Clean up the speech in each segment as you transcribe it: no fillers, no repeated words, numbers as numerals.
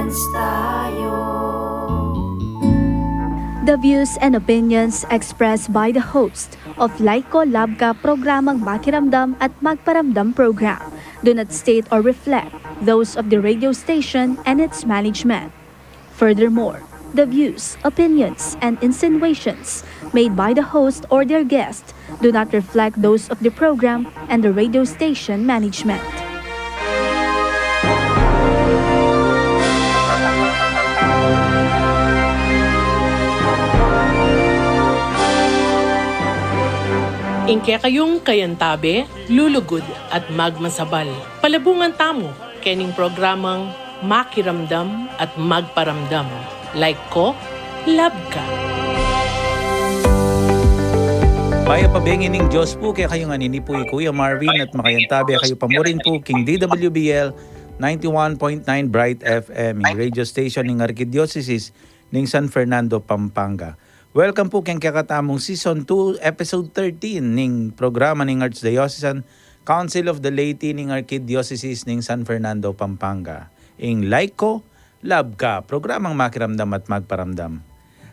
opinions tayo. The views and opinions expressed by the host of Laiko Labka programang Makiramdam at Magparamdam program do not state or reflect those of the radio station and its management. Furthermore, the views, opinions, and insinuations made by the host or their guest do not reflect those of the program and the radio station management. Ingke kayong kayantabe, lulugod at magmasabal. Palabungan tamo, kening programang Makiramdam at Magparamdam. Like ko, love ka. Maya pabengin ng Diyos po, kaya kayong anini po Kuya Marvin at makayantabi kayo pamurin po King DWBL 91.9 Bright FM, yung radio station ng Arkidiocese ng San Fernando, Pampanga. Welcome po kayong kakatamong Season 2, Episode 13 ng programa ng Archdiocesan Council of the Laity ng Arkidiocese ng San Fernando, Pampanga. Ing like ko, love ka, programang Makiramdam at Magparamdam.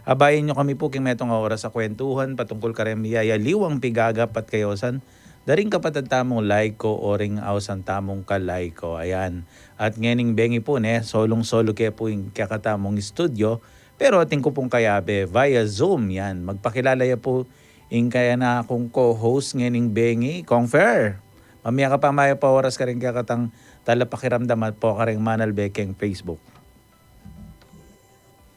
Abayin nyo kami po kung metong oras sa kwentuhan patungkol karemiyaya liwang pigagap at kayosan. Daring kapatid tamong like ko o ring awsan tamong kalay ko. Ayan. At ngening bengi po solong-solo kaya po yung kakatamong studio. Pero ating ko pong kayabe via Zoom yan. Magpakilala ya po yung kaya na akong co-host ngening bengi, Kongfer. Mamaya ka pa maya pa oras ka rin kakatang talapakiramdam at po ka rin manalbekeng Facebook.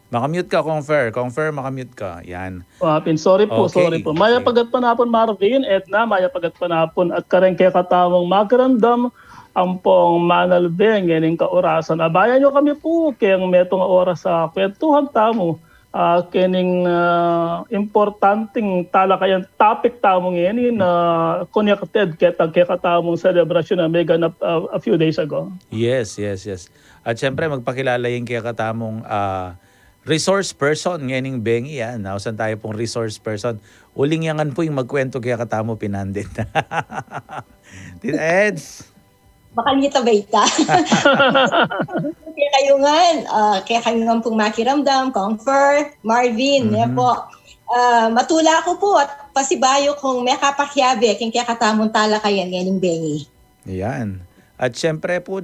Makamute ka, Kongfer. Kongfer, makamute ka. Yan. Sorry po, Okay. sorry po. Maya pagat panapon Marvin, Edna, maya pagat panapon at kareng kaya katawang Makiramdam ang pong manalbeng yaning kaorasan. Abayan nyo kami po kayang metong oras sa kwentuhan tamo. Kening importanteng talakayan topic tamong yan na connected kaya katamong celebration na may ganap a few days ago. Yes. At syempre, magpakilala yung kaya katamong resource person ngayon bengi yan. Nausan tayo pong resource person. Uling yangan po yung magkwento kaya katamo pinandit. Tita Eds. Makalita ba ita? Kaya kayo nga pong Makiramdam, Comfort, Marvin, po. Matula ko po at pasibayo kung may kapakyabe, kaya katamong talakayan ngayon bengi. Yan. At syempre po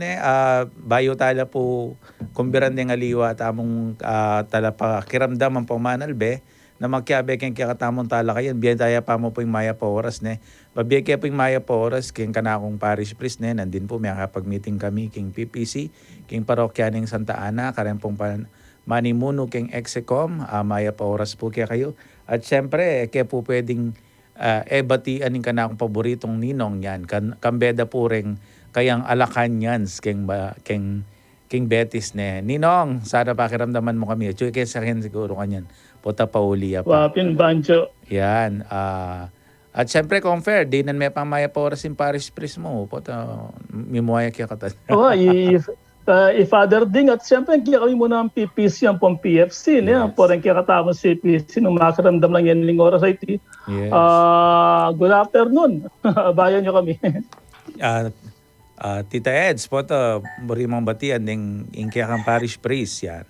bayo tala po kumbiran ng aliwa tamong tala pa kiramdam ang pamanalbe na magkiabe keng kakatamong tala kayan biyan tayo pa mo po yung maya pa oras Babiya kaya po yung maya pa oras keng kanakong parish priest nandin po may kapag-meeting kami king PPC, king parokya ng Santa Ana, karen pong manimuno king Execom, maya pa oras po kaya kayo. At syempre kaya po pwedeng batian ng kanakong paboritong ninong yan, kambeda po rin kayang Alacanyans king Betis Ninong, sana pakiramdaman mo kami. Chuy kaya sa akin siguro kanyan. Pota Paulia pa. Wapin Banjo. Yan. At syempre, Kongfer, di nan may pamaya pa oras yung parish priest mo. Pota, mimuaya kaya kata. Father Ding at siyempre kaya kami muna ang PPC ang pong PFC. Yes. Porang kaya katama si PPC nung Makiramdam lang yan ng oras ay Yes. good afternoon. Bayan nyo kami. Tita Eds, pota, burimang batian ng kaya kang parish priest yan.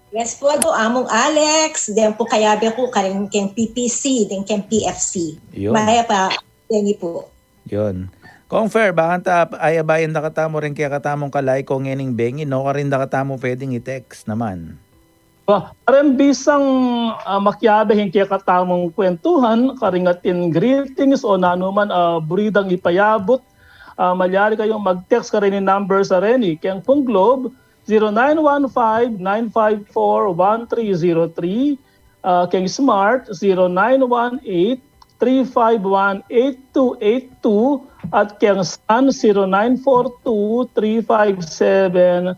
Yes po, among Alex, din po kayabe ko karing ken PPC, din ken PFC. Yun. Maya pa, dengi po. Yun. Kongfer, baka ayabayan na katamo rin kaya katamong kalay ko ngening bengi, no? Karin na katamo pwedeng i-text naman. Karing bisang makyabe kaya katamong kwentuhan, karingatin greetings o nanuman buridang ipayabot. Malyari kayong mag-text ka rin yung number sa Reni. Kaya pong Globe, 0915-954-1303. Kaya Smart, 0918-351-8282. At kaya Sun, 0942-357-4268.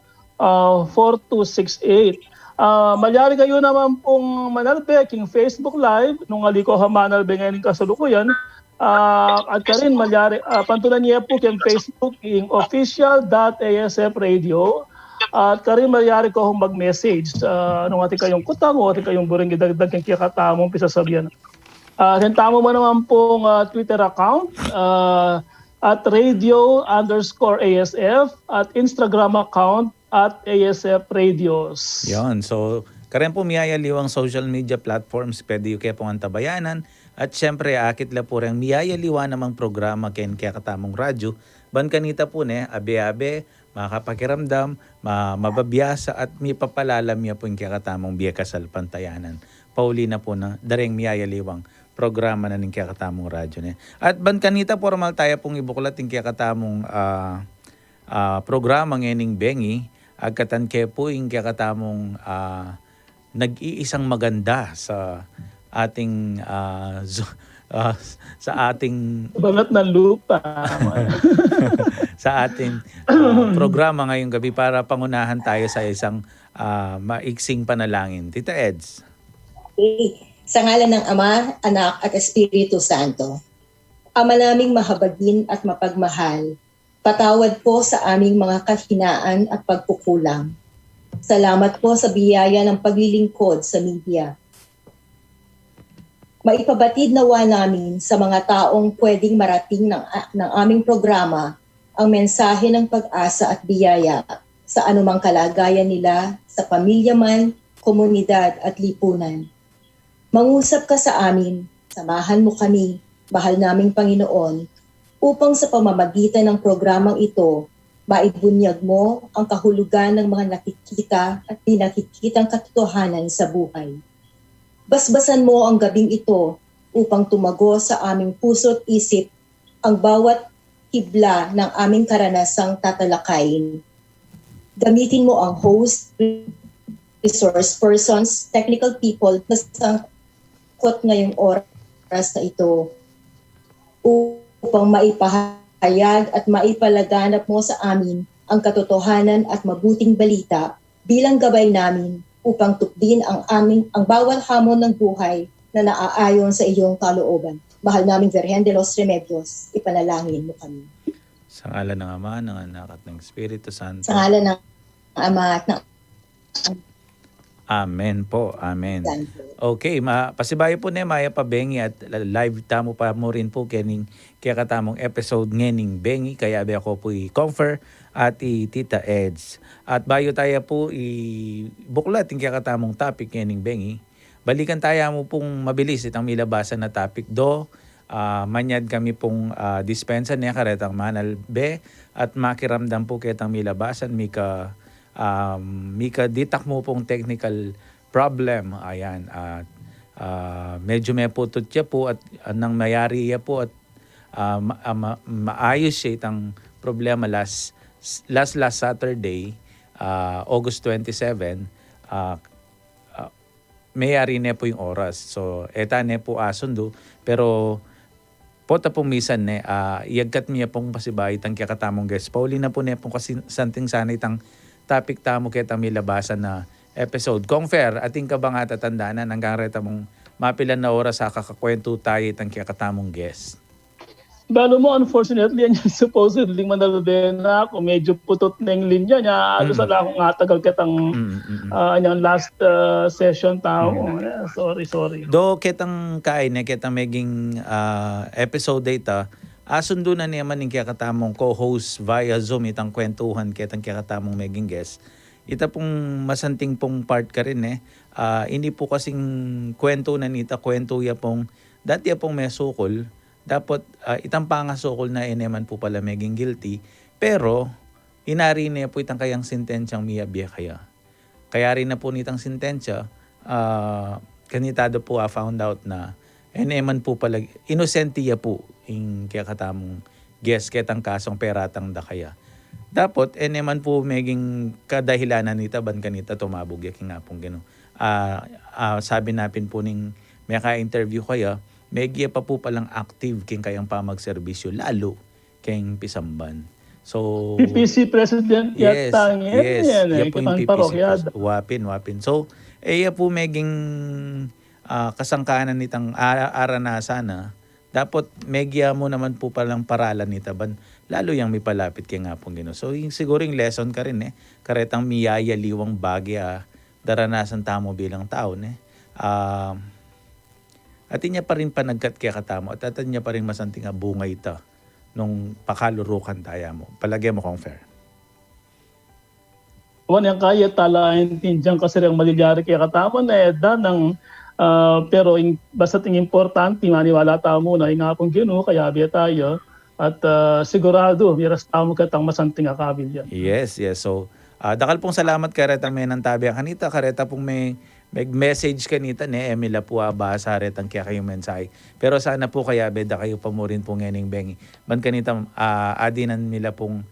Malyari kayo naman pong manalbe king Facebook Live nung aliko hamanalbe ngayon kasalukuyan. At karin malyari pantunan niya po king Facebook king official.asf radio. At karin malyari ko kung mag-message nung ating kayong kutang o ating kayong buring idagdag king kikatamong pisasabihan. Tentamo mo naman pong Twitter account at radio_ASF at Instagram account at ASF Radios. Yon. So, karen po miyaya liwang social media platforms pwede yung kaya pong antabayanan. At syempre, akit la po rin miyaya liwa namang programa ken kaya katamong radyo. Ban kanita po ne, abe-abe, makapakiramdam, mababiyasa at may papalalam niya po yung kaya katamong biya kasal pantayanan. Pauli na po na dareng miyaya liwang programa na ng kaya katamong radyo ne. At ban kanita formal tayo pong ibuklat yung kaya katamong programa ngening bengi. Agkatan kaya po yung kaya katamong nag-iisang maganda sa ating sa ating Banat ng lupa. sa ating programa ngayong gabi para pangunahan tayo sa isang maiksing panalangin. Tita Eds. Sa ngalan ng Ama, Anak at Espiritu Santo. Ama naming mahabagin at mapagmahal, patawad po sa aming mga kahinaan at pagkukulang. Salamat po sa biyaya ng paglilingkod sa media. Maipabatid nawa namin sa mga taong pwedeng marating ng aming programa ang mensahe ng pag-asa at biyaya sa anumang kalagayan nila sa pamilya man, komunidad at lipunan. Mangusap ka sa amin, samahan mo kami, mahal naming Panginoon, upang sa pamamagitan ng programang ito, maibunyag mo ang kahulugan ng mga nakikita at di nakikitang katotohanan sa buhay. Basbasan mo ang gabing ito upang tumago sa aming puso't isip ang bawat hibla ng aming karanasang tatalakayin. Gamitin mo ang host, resource persons, technical people na sangkot ngayong oras na ito upang maipahayag at maipalaganap mo sa amin ang katotohanan at mabuting balita bilang gabay namin upang tukdin ang bawat hamon ng buhay na naaayon sa iyong kalooban. Mahal naming Virgen de los Remedios, ipanalangin mo kami. Sa ngalan ng Ama, ng Anak at ng Espiritu Santo. Sa ngalan ng Ama at ng Amen po. Amen. Santo. Okay, pasibayo po ne maya pa bengi at live tamo pa mo rin po kening kaya katamong episode ngening bengi kaya abi ako po i-confer at Tita Eds. At bayo tayo po i-buklat yung kaya katamong topic ngening bengi. Balikan tayo mo pong mabilis itang milabasan na topic do. Manyad kami pong dispensa niya karetang manal be at makiramdam po kitang milabasan mika ditak mo pong technical problem. Ayan. Medyo may putot siya po at nang mayari ya po at maayos siya itang problema last Saturday, August 27, mayari na po yung oras. So, eta na po asundo. Pero, pota pong misan ne, iagkat niya pong pasibay itang kakatamong guest. Pauli na po niya pong kasi santing sana itang topic tamo kita milabasan na episode. Confer, ating ka ba nga tatandaan na hanggang reta mong mapilan na oras sa kakakwento tayo itang kakatamong guest. Balo mo, unfortunately, yan yung supposedly manalabena kung medyo putot na yung linya niya. Alos ala akong tagal kitang yung last session tao. Sorry. Do kitang kain na kitang maging episode data, asundo na naman yung kakatamong co-host via Zoom itang kwentuhan kitang kakatamong maging guest. Ita pong masanting pong part ka rin hindi po kasing kwento na nita, kwento ya pong, dati ya pong may sukol, dapat itang pangasukol na ineman po pala maging guilty, pero inari na po itang kayang sentensyang miyabya kaya. Kaya rin na po nitang sentensya, kanitado po found out na ineman po pala, inosentiya po yung kaya katamong guess ketang kasong peratang da kaya. Dapat eneman po maging kadahilanan nita ban kanita tumabog yaking nga pong gano'n. Sabi napin po ning may ka-interview kaya, medya pa po palang active king kayang pamagserbisyo lalo kayang pisamban. So PPC President yes, yan. po yung PPC wapin. So po maging kasangkanan nitang aranasana. Dapat medya mo naman po palang paralan nita ban lalo yang may palapit kay nga pong gino. So yung siguro yung lesson ka rin karetang miyaya liwang bagya daranasan tamo bilang tao at niya pa rin panagkat kaya katamo at niya pa rin masanting bungay ita nung pakalurukan taya mo. Palagay mo, Kong Fer. Wan yang kaya talain tinjang kasi ang maligyari kaya katama na edda ng pero basta ting importante maniwala tamo na nga pong Ginoo kaya biya tayo at sigurado miras tamo katang masanting akabil yan. Yes. So, dakal pong salamat karetang may nantabi ang kanita. Kareta pong may message kanita ni Emila po basa retang kaya kayong mensahe. Pero sana po kaya beda kayo pa mo rin po ngening bengi. Man kanita adinan nila pong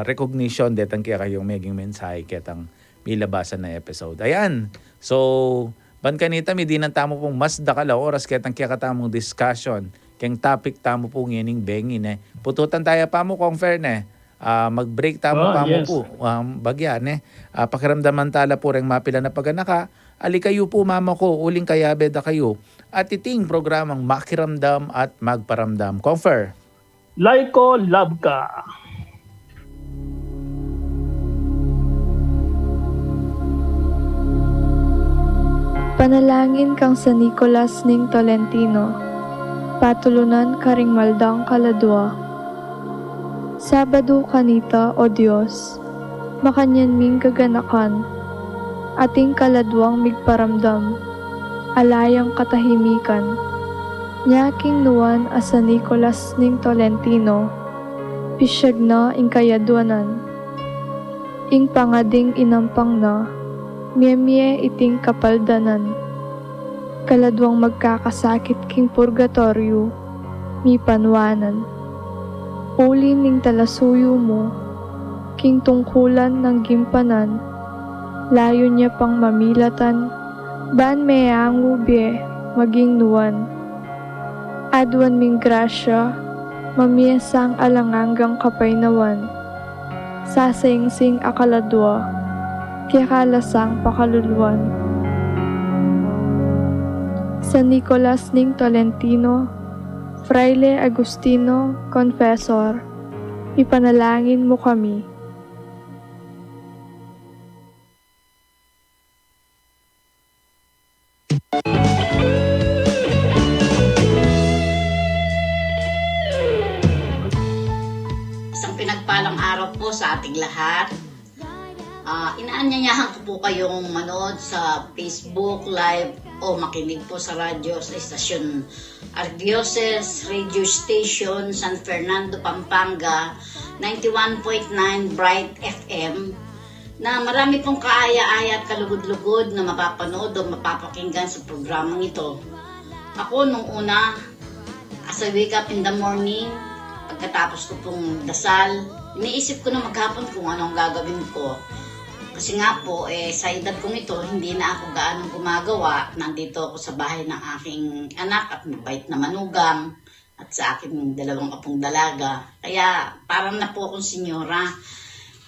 recognition detang kaya kayong meging mensahe ketang milabasan na episode. Ayan. So, ban kanita mi dinan tamo pong mas dakala oras ketang kaya katamong discussion. Keng topic tamo po ngening bengi ne. Pututan tayo pa mo Kong Fer ne. Mag-break tamo pa mo yes. po. Bagyan ne. Pakiramdaman tala po reng mapila na paganaka. Ali kayo po mama ko, uling kaya beda kayo. At iting programang Makiramdam at Magparamdam. Kong Fer. Laiko Labka. Panalangin kang sa Nicolas ning Tolentino, patulunan karing maldang kaladwa. Sabado kanita, O Diyos, makanyan ming gaganakan, ating kaladwang migparamdam, alayang katahimikan. Nyaking nuwan asa Nicolas ning Tolentino, pisyag na ing kayadwanan. Ing pangading inampang na, mie iting kapaldanan. Kaladwang magkakasakit king purgatorio, mi panwanan. Uli ning talasuyo mo, king tungkulan ng gimpanan. Layo niya pang mamilatan, ban meangu bie, maging nuwan. Adwan ming grasya, mamiyasang alanganggang kapaynawan. Sasayingsing akaladwa, kaya kalasang pakaluluan. San Nicolas ning Tolentino, Fraile Agustino, Confessor, ipanalangin mo kami. Isang pinagpalang araw po sa ating lahat. Inaanyayahan ko po kayong manood sa Facebook Live o makinig po sa radyo sa istasyon Ardioses Radio Station San Fernando, Pampanga 91.9 Bright FM na marami pong kaaya-aya at kalugod-lugod na mapapanood o mapapakinggan sa programang ito. Ako nung una, as I wake up in the morning, pagkatapos ko pong dasal, iniisip ko na maghapon kung anong gagawin ko. Kasi nga po, sa edad kong ito, hindi na ako gaanong gumagawa. Nandito ako sa bahay ng aking anak at mabait na manugang at sa aking 2 apong dalaga. Kaya parang na po akong senyora.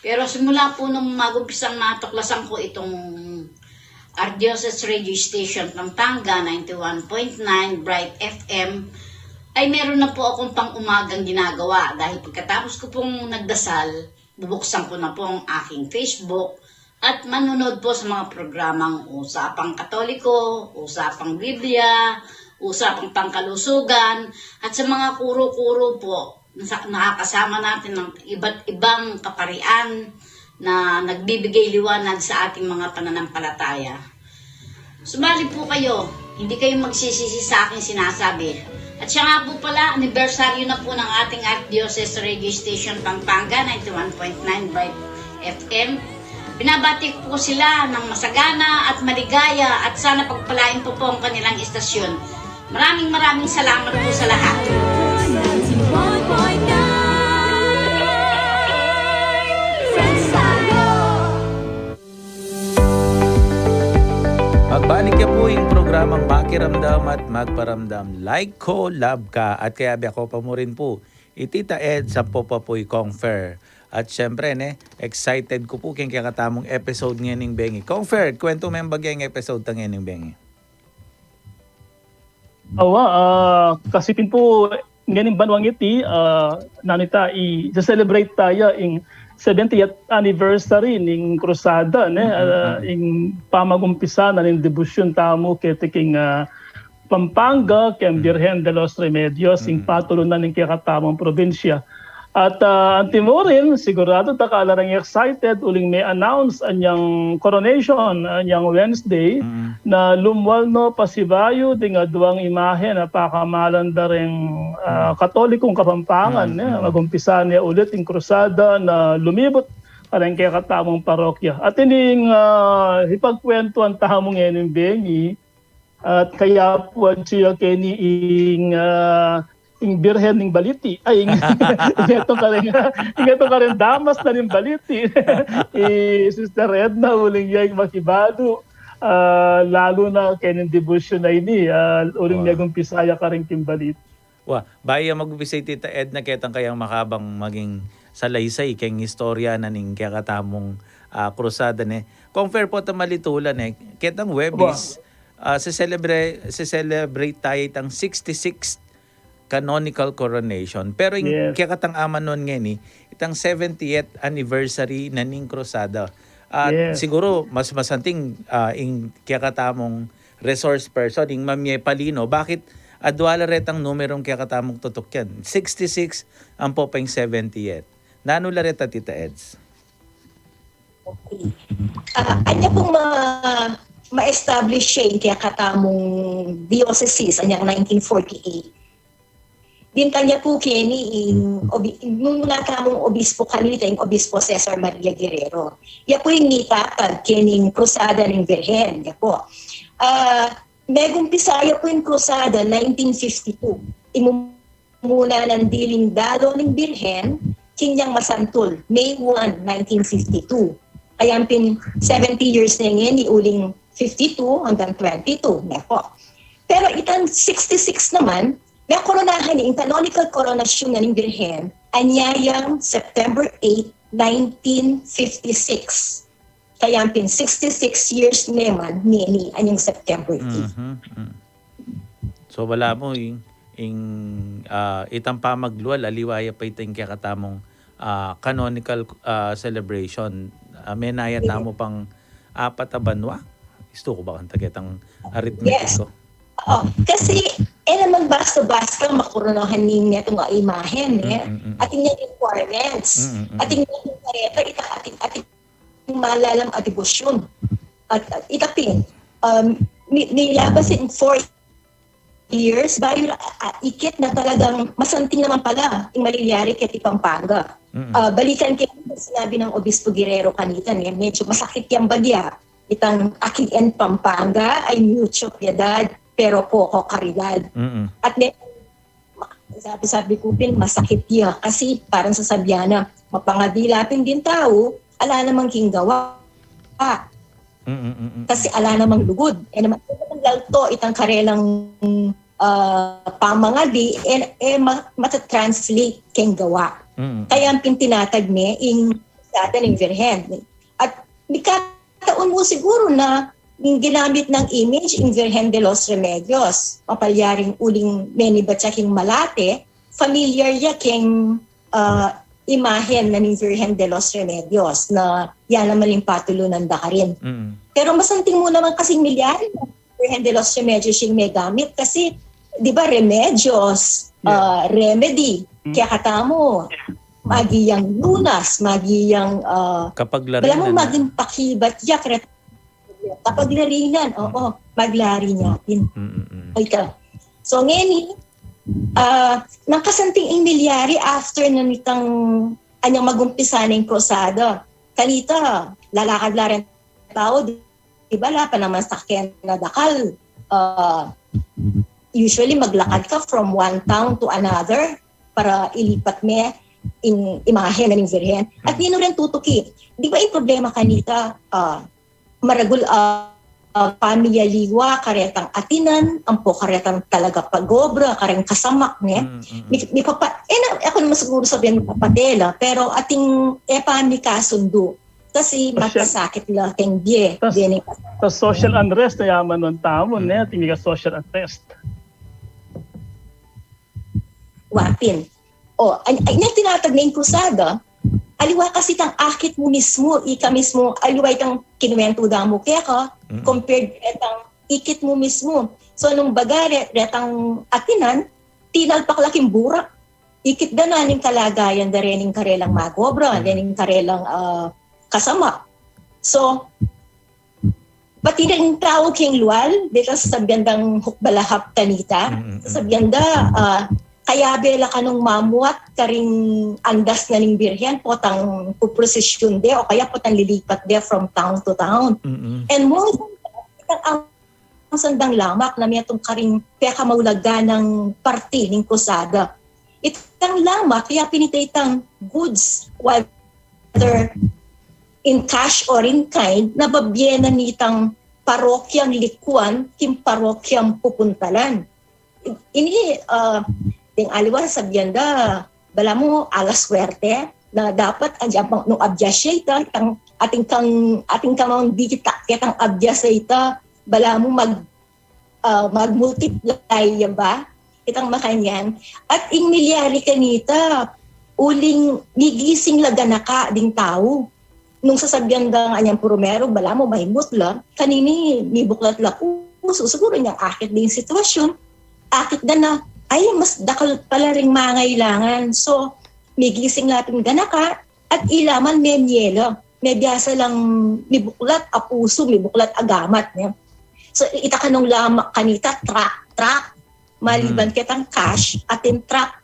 Pero simula po nung magumpisang natuklasan ko itong Ardioses Radio Station Pampanga 91.9 Bright FM, ay meron na po akong pang-umagang ginagawa. Dahil pagkatapos ko pong nagdasal, bubuksan ko na po ang aking Facebook at manunod po sa mga programang Usapang Katoliko, Usapang Biblia, Usapang Pangkalusugan, at sa mga kuro-kuro po, nakakasama natin ng iba't ibang kaparian na nagbibigay liwanag sa ating mga pananampalataya. Sumali po kayo, hindi kayo magsisisi sa aking sinasabi. At siya nga po pala, anibersaryo na po ng ating Archdiocese Radio Station Pampanga 91.9 Bright FM. Binabati ko po sila ng masagana at maligaya at sana pagpalain po ang kanilang istasyon. Maraming salamat po sa lahat. Magbalik niya po yung programang Makiramdam at Magparamdam. Like ko, love ka. At kaya ako pa mo rin po. Itita Ed sa Popapoy Kong Fer. At syempre, excited ko po kaya katamong episode ngayon ng Bengi. Kong Fer, kwento mo yung bagyang episode ng ngayon ng Bengi. Kasipin po ngayon banwang iti, nanita i-celebrate tayo in 70th anniversary ng Krusada, ing pamagumpisa na ng debusyon tamo ketiking Pampanga, ken Virgen de los Remedios, ing patulunan ng kakatamang probinsya. At ang Timorin, sigurado takalarang excited uling may announce anyang coronation anyang Wednesday na lumwalno pasibayo di nga duwang imahe na pakamalan da ring katolikong Kapampangan. Magumpisa niya ulit yung krusada na lumibot parang kaya katamong parokya. At ining ipagkwento ang tahamong yung bengi at kaya po siya kini ing birhen ning baliti ay ito ka rin damas na ning baliti Sister Edna uling yang makibado lalo na kening devotion na ini uling wow. Pisaya ka rin kimbaliti. Wah, baya mag-umpisa Tita Edna ketang kayang makabang maging salaysay keng istorya na ning kakatamong krusada ne. Kung fair po ta malitulan ketang Webis celebrate tayo itang 66th canonical coronation. Pero yung kakatang aman nun ngayon itang 70th anniversary na ning krusada. At siguro mas masanting ing kakatamong resource person, ing Mamye Palino, bakit adwala retang numerong kakatamong tutok yan? 66 ang po pa yung 70th. Nanula reta Tita Eds? Okay. Anya pong ma-establish siya yung kakatamong diocese, anyang 1948. Din kanya po kini nung nakamong obispo kanita, yung obispo Cesar Maria Guerrero. Ya po yung nitatag kining krusada ng Virgen. Ya po. Megumpisaya po yung krusada 1952. Imumuna ng diling dalo ng Virgen, kinyang masantul, May 1, 1952. Kaya pin 70 years na ngayon, iuling 52 hanggang 22. Ya po. Pero itang 66 naman, may koronahan yung canonical coronation na ng Birhen, anyayang September 8, 1956. Kaya ang 66 years naman ni anyang September 8. So wala mo itang pamagluwal, aliwaya pa itang kakatamong canonical celebration. May nayata mo pang 4 na banwa. Gusto ko ba kang tagetang arithmetic ko? Kasi naman basta-basta makoronahan niya itong imahen ating niya requirements ating niya kareta ating malalam at debosyon at itapin nilabas in 4 years bayo ikit na talagang masanting naman pala yung maliliari kaya Pampanga. Balikan kayo sinabi ng Obispo Guerrero kanita medyo masakit yung bagya itang aking Pampanga ay mucho piedad pero poco karidad. At sabi ko din, masakit yan. Kasi parang sasabihan na, mapangadilapin din tao, ala namang kinggawa. Kasi ala namang lugod. Naman, lalto, itang karelang pamangadi, matatranslate kinggawa. Kaya ang pintinatag niya, sa atin ng Virgen. At may kataon mo siguro na yung ginamit ng image in Virgen de los Remedios, mapalyaring uling meni batsaking malate, familiar ya king imahen na ng Virgen de los Remedios na yan naman yung patulunan da ka rin. Pero masanting mo naman kasing milyari ng Virgen de los Remedios yung may gamit kasi di ba remedios, remedy, kaya katamo, magiyang lunas, magiyang kapag lari wala mo maging pakibat ya kapag larinan, maglari natin. Okay. So ngayon, nang kasanting milyari after na nitang anyang magumpisa na yung krusada, kanita, lalakad-laren tao, diba, wala pa naman sakyan na dakal. Usually, maglakad ka from one town to another para ilipat mo yung imahe na ng Virgen. At yun rin tutuki. Di ba yung problema kanita, maragul pamilya liwa, karetang atinan, ampo karetang talaga pagobra, kareng kasamak niya. Ako naman siguro sabihin papatela, pero ating pami kasundo. Kasi magkasakit lang keng biye. Sa social unrest na yaman ng tao, tingin ka social unrest. Wapin. Ay tinatag na yung krusada, aliwa kasi tang akit mo mismo, ika mismo, aliwa itang kinuwento da mo kaya ka, compared etang ikit mo mismo, So nung baga, retang atinan, tinalpak laking burak. Ikit ganan yung kalagayan da rening karelang magobra, rening karelang kasama. So, pati rin tao king luwal, dito sa sabyandang hukbalahap kanita, sa sabyanda, kaya bela ka nung mamuat karing andas na ning birhen, potang puprosesyon de, o kaya potang lilipat de from town to town. And mo, ang sandang lamak na may itong karing peka maulaga ng parti ng kusada. Itang lamak, kaya pinitaytang goods, whether in cash or in kind, nababyena nitang parokyang likuan, kim parokyang pupuntalan. Ini, ding aliwan sa biyanda, bala mo alas swerte, na dapat anjapang nung abjasyayta, ating kang mga digita, kitang abjasyayta, bala mo mag-multiply, yan ba? Itang makanyan. At ing milyari kanita, uling migising laganaka ding tao. Nung sasabyan da nga niyang purumero, bala mo mahimot lang, kanini mibuklat la puso, siguro niya akit din sitwasyon, akit na ay mas dakal pala ring mangailangan. So, migising natin ganaka at ilaman may miyelo. May biyasa lang mibuklat a puso, mibuklat agamat. Niya. So, ita ka nung lamak kanita, track. Maliban kitang cash at in track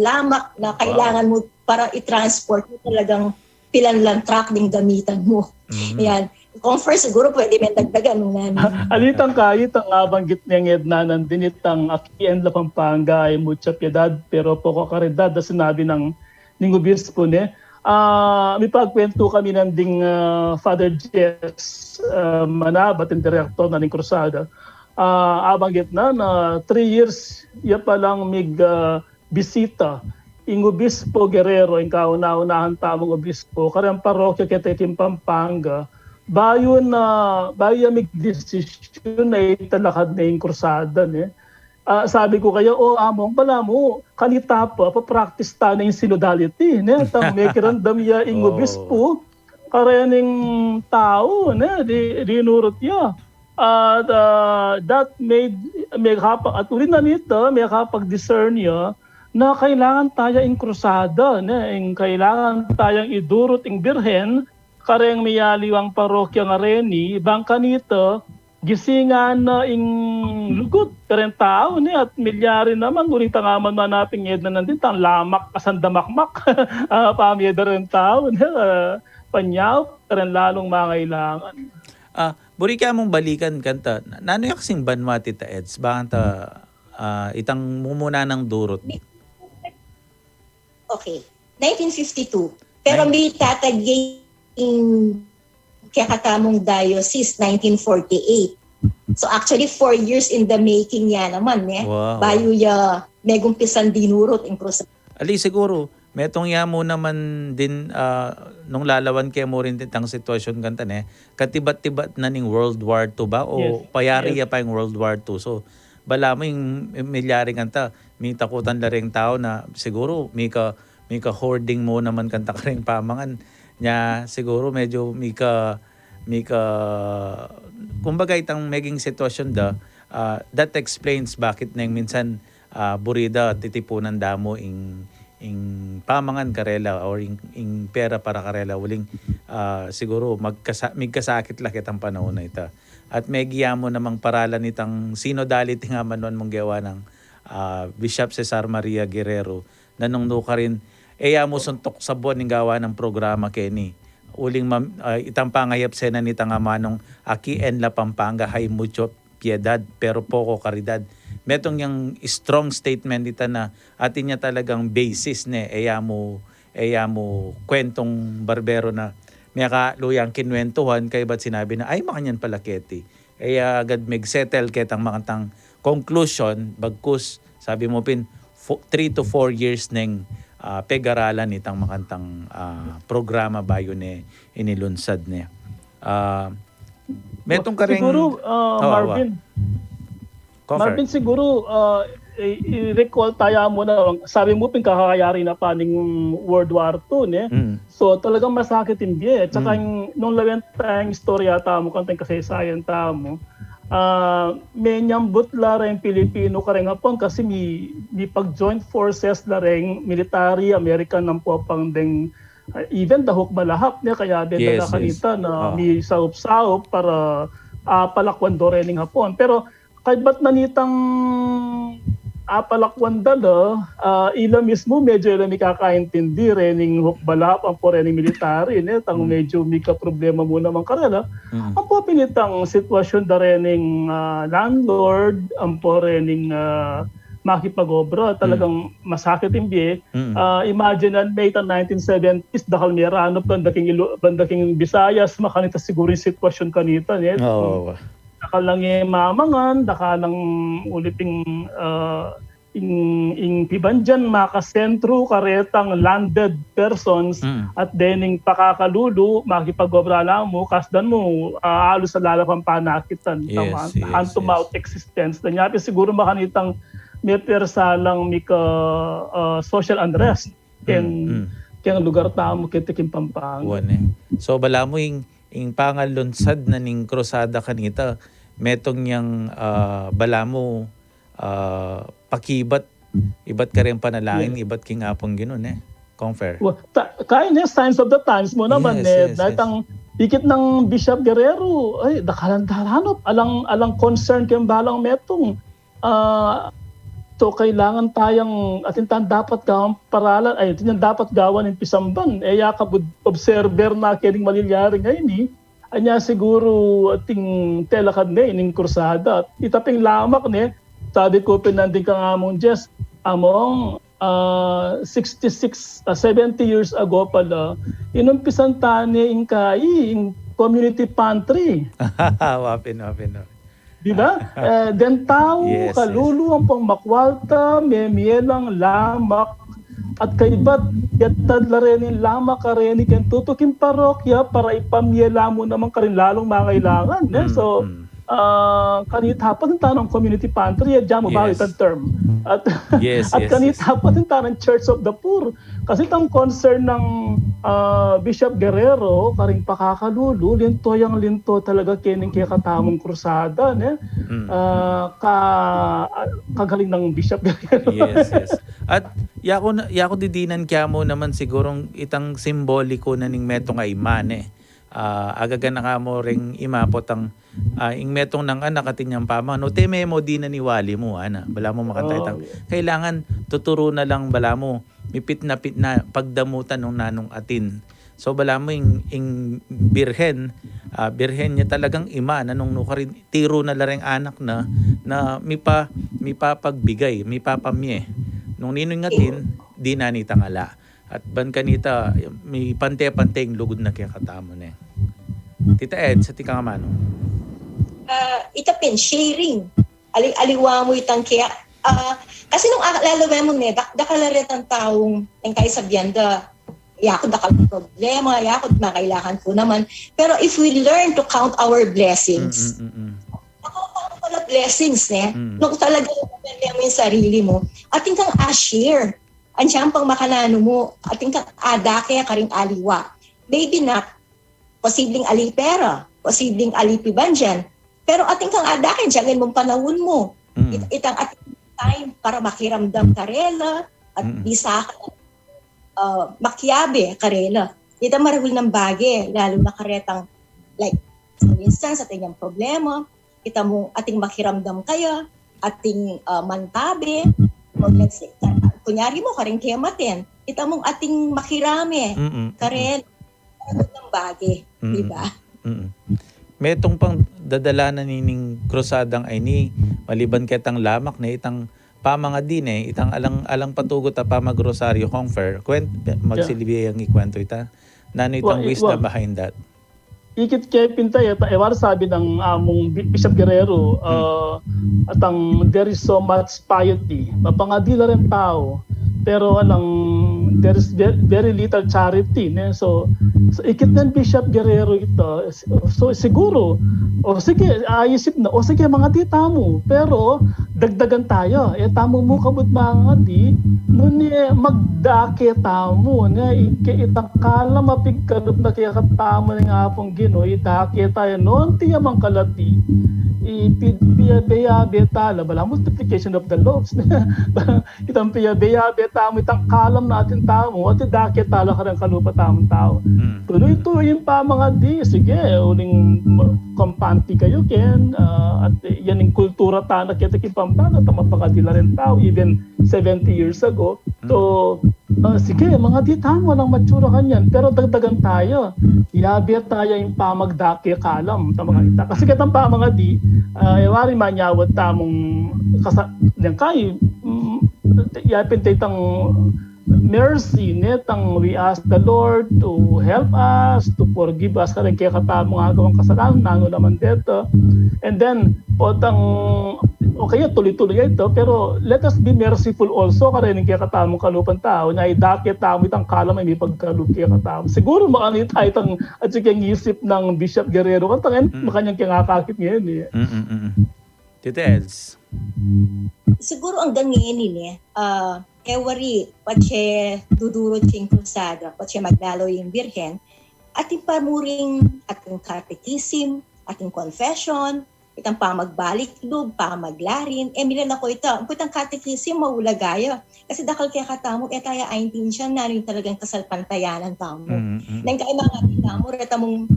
lamak na kailangan mo para i-transport mo talagang pilan lang truck ding gamitan mo. Yan. Kung first, siguro pwede may dagdagan nung namin. Alitang kahit ang abanggit niyang ednanan dinitang Akien La Pampanga ay mucha piedad pero poco caridad na sinabi ng obispo ne. May pagkwento kami ng ding Father Jess Manabat, yung director na ng Cruzada. Abanggit na 3 years iya pa lang mig bisita ing obispo Guerrero, ing kauna-unahan tamang obispo, karang parokya kita itim Pampanga, bayo mig desisyon na italakad na yung krusada. Sabi ko kayo, among pala mo, kanita pa practice ta na yung synodality. May kirandam ya ing obispo, karening tao, dinurot ya. That made at uli na nito, may kapag-discern niya na kailangan tayo ing krusada, kailangan tayong idurot ing birhen, kareng miyaliwang parokya nga reni, bangka nito, gisingan na ing lugot, kareng tao, at milyari naman, ulit nga man manaping yed na nandun, tang lamak, kasandamakmak, pamiyeda rin tao, panyaw, kareng lalong mangailangan. Buri ka mong balikan kanta. Nano yung kasing banwati ta Eds? Bakit itang mumuna ng durot? Okay. 1952. Pero may tatagay kaya katamong diocese 1948. So actually 4 years in the making yan naman. Wow. Bayo ya megumpisan dinurot in krus. Ali siguro, metong yamo naman din nung lalawan kaya mo rin titang sitwasyon kanta katibat-tibat na ning World War II ba? O Yes. payari ya pa yung World War II. So, bala mo yung milyari kanta, may takutan la ring tao na siguro may ka hoarding mo naman kanta ka rin pamangan niya siguro medyo may ka kumbaga itang maging sitwasyon that explains bakit na yung minsan burida titipunan damo ing pamangan karela or ing pera para karela uling siguro magkasakit lakit ang panahon na ita at may giyamo namang paralan itang synodality nga manon mong gawa ng Bishop Cesar Maria Guerrero na nung ka rin mo suntok sa buwan ng gawa ng programa Kenny uling itang pangayap sena nitang amanong Akien La Pampanga hay mucho piedad pero poco caridad. Metong yung strong statement dito na atin niya talagang basis eya mo kwentong barbero na may kaluyang kinwentuhan kay ba't sinabi na ay makanyan pala keti. Agad mag-settle ketang makantang conclusion bagkus sabi mo pin 3 to 4 years neng peg-aralan itang makantang programa bayo inilunsad niya. Metong ka rin siguro Marvin. Marvin, siguro, i-recall tayo mo na, sabi mo, kakayari na pa ng World War II, So, talagang masakit hindi. Tsaka, nung lawin tayong istorya tamo, kantang kasaysayan tamo, may nyambut la rin Pilipino ka rin hapon kasi may pag-joint forces la rin military American ng po pang ding even dahok malahap niya kaya din Yes, dala kanita yes. na Oh. may saup-saup para palakwan do rin hapon. Pero kahit ba't nanitang apalakwan dala, ila mismo medyo ila may kakaintindi rening hukbalap ang po rening military tang medyo may problema mo naman karela. Ang po pinitang sitwasyon da rening landlord, ang po rening makipag-obra, talagang masakit imbi. Imagine May 1970s, dakal merano bandaking Visayas, makanita siguro yung sitwasyon kanita. Oo. Nakalang mamangan, nakalang uliping ing pibanjan makasentro karetang landed persons at dening pakakalulu makipag-obra lang mo kasdan mo aalo sa lalapang panakitan Yes, yes, hand to mouth existence danyapi siguro makanitang may persalang mika social unrest ken lugar tamo kitikim Pampanga. So bala mo ing pangalunsad na ning krusada kanita metong yang bala mo pakibat ibat ka rin panalangin ibat king apong ginon Confer. Well, kain signs of the times mo naman Yes, yes, datang ikit ng Bishop Guerrero ay dakalan alang concern ken balang metong so kailangan tayong atintan dapat gawang paralan ay tinyan dapat gawan ng pisamban yakab observer na kining malilyari ngayon anya siguro ating telakad ining kursada itaping lamak sabi ko pinanding ka nga mong Jess among 70 years ago pala inumpisan tani in community pantry. Wapin. Di ba? Den tao, Yes, kalulu ang pang makwalta, memielang lamak, at kaibat, yatad la rin yung lamak ka rin, ikan tutukin parokya para ipamiela mo naman ka rin lalong mangailangan. So, kanit hapat ng tanong community pantry, dyan mo ba Yes. ang term? At, Yes, at yes, kanit yes. hapat ng tanong Church of the Poor. Kasi itang concern ng Bishop Guerrero, karing pakakalulu, linto talaga kining kaya katamong krusada. Kagaling ng Bishop Guerrero. Yes. At yako didinan kya mo naman sigurong itang simboliko na ning metong ay man agaga na ka mo ring imapot ang ing metong ng anak atin niyang pama no teme mo di na niwali mo bala mo makanta itang kailangan tuturo na lang bala mo mipit na pagdamutan ng nanong atin so bala mo ing birhen niya talagang ima nanong nukarin tiro na lareng anak na mipapagbigay mipapamye nung ninoy ngatin di na nitangala at ban kanita may pante-panteng lugod na kaya katamo na Tita Ed sa tika nga mano Itapin sharing aliwa mo itang kaya kasi nung lalo mo dakalaret ang taong ang kay sabyanda yakod dakal problema yakod makailangan ko naman pero if we learn to count our blessings pala blessings nung talaga mo yung sarili mo ating kang share ansyang pang makanano mo ating kang adake karing aliwa maybe not posibleng alipera posibleng alipibanjan pero ating kang adake diyangin mong panahon mo itang ating time para makiramdam karela at bisa makiabe karela ita marahul ng bagay lalo na karetang like for instance ating yung problema kita mo ating makiramdam kaya ating mantabe or let's say kunyari mo karing kiyamaten kita mong ating makirame karela ng bagay di ba Metong pang dadala na nining krusadang ay ni maliban ketang lamak na itang pamanga din itang alang patugot a pamagrosaryo Confer magsilbi ang ikwento ita nano itang wisdom behind that ikit kay pintay ewan sabi ng among Bishop Guerrero atang there is so much piety mapangadila rin tao pero there is very little charity so ikit ng Bishop Guerrero ito so siguro sige ayisip na sige mga tita mo pero dagdagan tayo tamo mo kabut mga di nun magdake tamo itang kala mapigkalup na kaya katamo ng apong Ginoy dake tayo noon tiya mang kalati Piya beta bala multiplication of the loaves. Itang piya beta mo itang kalam natin tao at dakit tala ka ng kalupa tamang tao. Tuloy-tuloy pa mga di. Sige, uling kampanti kayo ken at yan yung kultura ta na kita kipampanga tamapakadila rin tao even 70 years ago. So sige, mga di tama lang matsura kanyan pero dagdagan tayo. Yabi tayo yung pamagdaki kalam tamang ita. Kasi katang pa mga di wari manyawat tamong yang kay yapin taytang mercy netang we ask the Lord to help us, to forgive us kaya katamong agawang kasalanan nango naman dito. And then potang okay tuloy-tuloy ito pero let us be merciful also kaya kaya katamong kalupan tao na idakit tao itang kalam ay may pagkalupi katamo. Siguro makanit ay itang at sige isip ng Bishop Guerrero katangin makanyang kinakakit ngayon eh. Tita Eds. Siguro ang ganyan ewari pache dudurot yung krusada, pache maglalo yung birhen, ating pamuring ating katekism, ating confession, itang pamagbalik loob, pamaglarin, milala ko ito, ang putang katekism maulagaya. Kasi dakal kaya katamo, tayo aయింtin siya na rin talagang kasalpantayanan tamo. Nang kaya mga tamo, reta mong,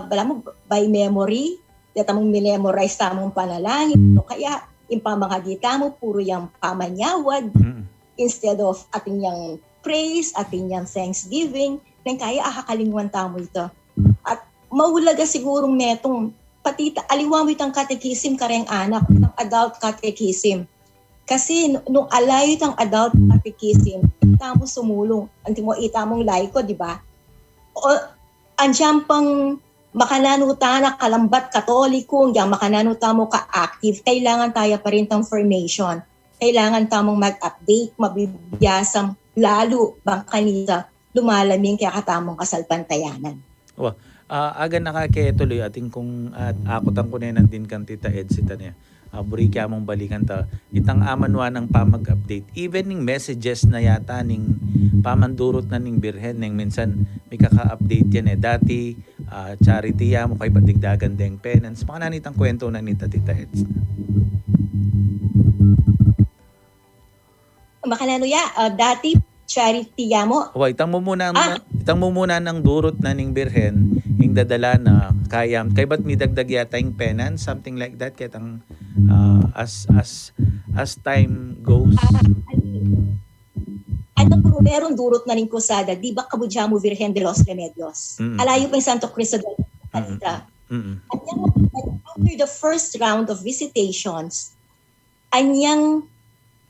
bala mo, by memory, reta mong minemorize tamong panalangin, o kaya, yung pamangagita mo, puro yung pamanyawad, instead of ating yung praise, ating yung thanksgiving, nang kaya akakalinguan tamo ito. At maulaga sigurong netong, pati aliwa mo itang katekism kareng anak, itang adult katekism. Kasi nung alayo itang adult katekism, tamo sumulong, anti mo itamong laiko, di ba? O andiyan pang makananuta na kalambat katoliko, yung makananuta mo ka-active, kailangan tayo pa rin tang formation. Kailangan tamong mag-update, mabibiyasam, lalo bang kanisa lumalaming kaya katamong kasalpantayanan. Wow. Aga nakakituloy ating kung akotan ko na din kan Tita Ed sita niya. Buri kaya mong balikan ta. Itang amanwa ng pamag-update. Even ning messages na yata ning pamandurot na ning birhen ning minsan may kaka-update yan eh. Dati charity ya mo kay padigdagan deng penance. Mga nanitang kwento na nita Tita Ed. Makanano dati charity mo. Itang mo muna ng durot na ning birhen yung dadala na kaya kay ba't may dagdag yata yung penance something like that kitang as time goes Meron durot na rin kusada, di ba kabudya mo Virgen de los Remedios? Alayo pa yung Santo Cristo del Calitra. At yan, after the first round of visitations, anyang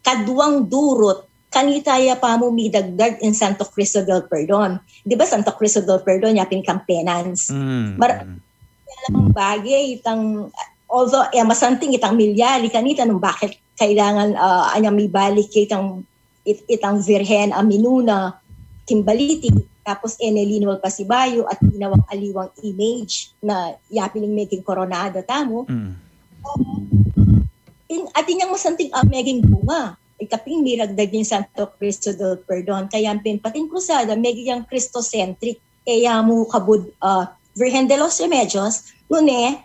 kaduang durot kanitaya pa mo midagdag in Santo Cristo del Perdon. Di ba Santo Cristo del Perdon yapin kang penance? Maraming bagay, although masanting itang milyali kanita nung bakit kailangan anyang may balik itang Virhen Aminuna Kimbaliti tapos Enelinol Pasibayo at ginawang aliwang image na yapining making koronada tamo. At inyang masanting meging bunga. Ikaping miragdag yung Santo Cristo del Perdon. Kaya pating krusada, meging Christocentric. Kaya mo kabud Virgen de los Remedios, nune,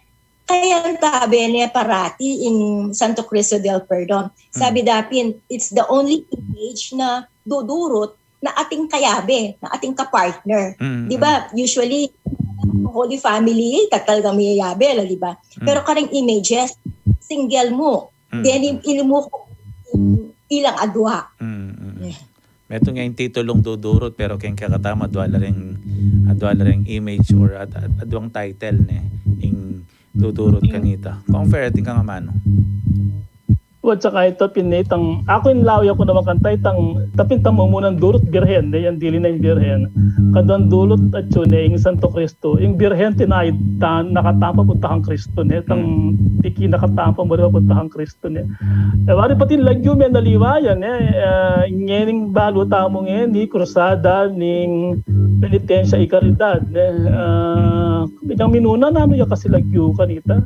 kaya tabi niya parati in Santo Cristo del Perdon. Sabi dapin, it's the only image na dudurot na ating kayabe, na ating kapartner. Di ba? Usually, Holy Family, talagang may yabe, di ba? Pero karang images, single mo. Then, ilimu ilang adwa. Meto nga yung titulong dudurot pero kaya kakatama dwala ring image or adwang title ne ing dudurot kanita. Kung fair ating kang amano. At saka ito pinitang ako yung lawya ko naman kanta itang tapintang mo munang durot birhen na yan dili na yung birhen kadang dulot at yun yung Santo Cristo yung birhen tinay nakatampa punta kang Cristo ne itang tiki nakatampa mo rin punta kang Cristo ne wari pati lagyo may naliwayan ngayon balo tamo ngayon ni krusada ning penitensya ikaridad yung minuna namin yung kasi lagyo kanita.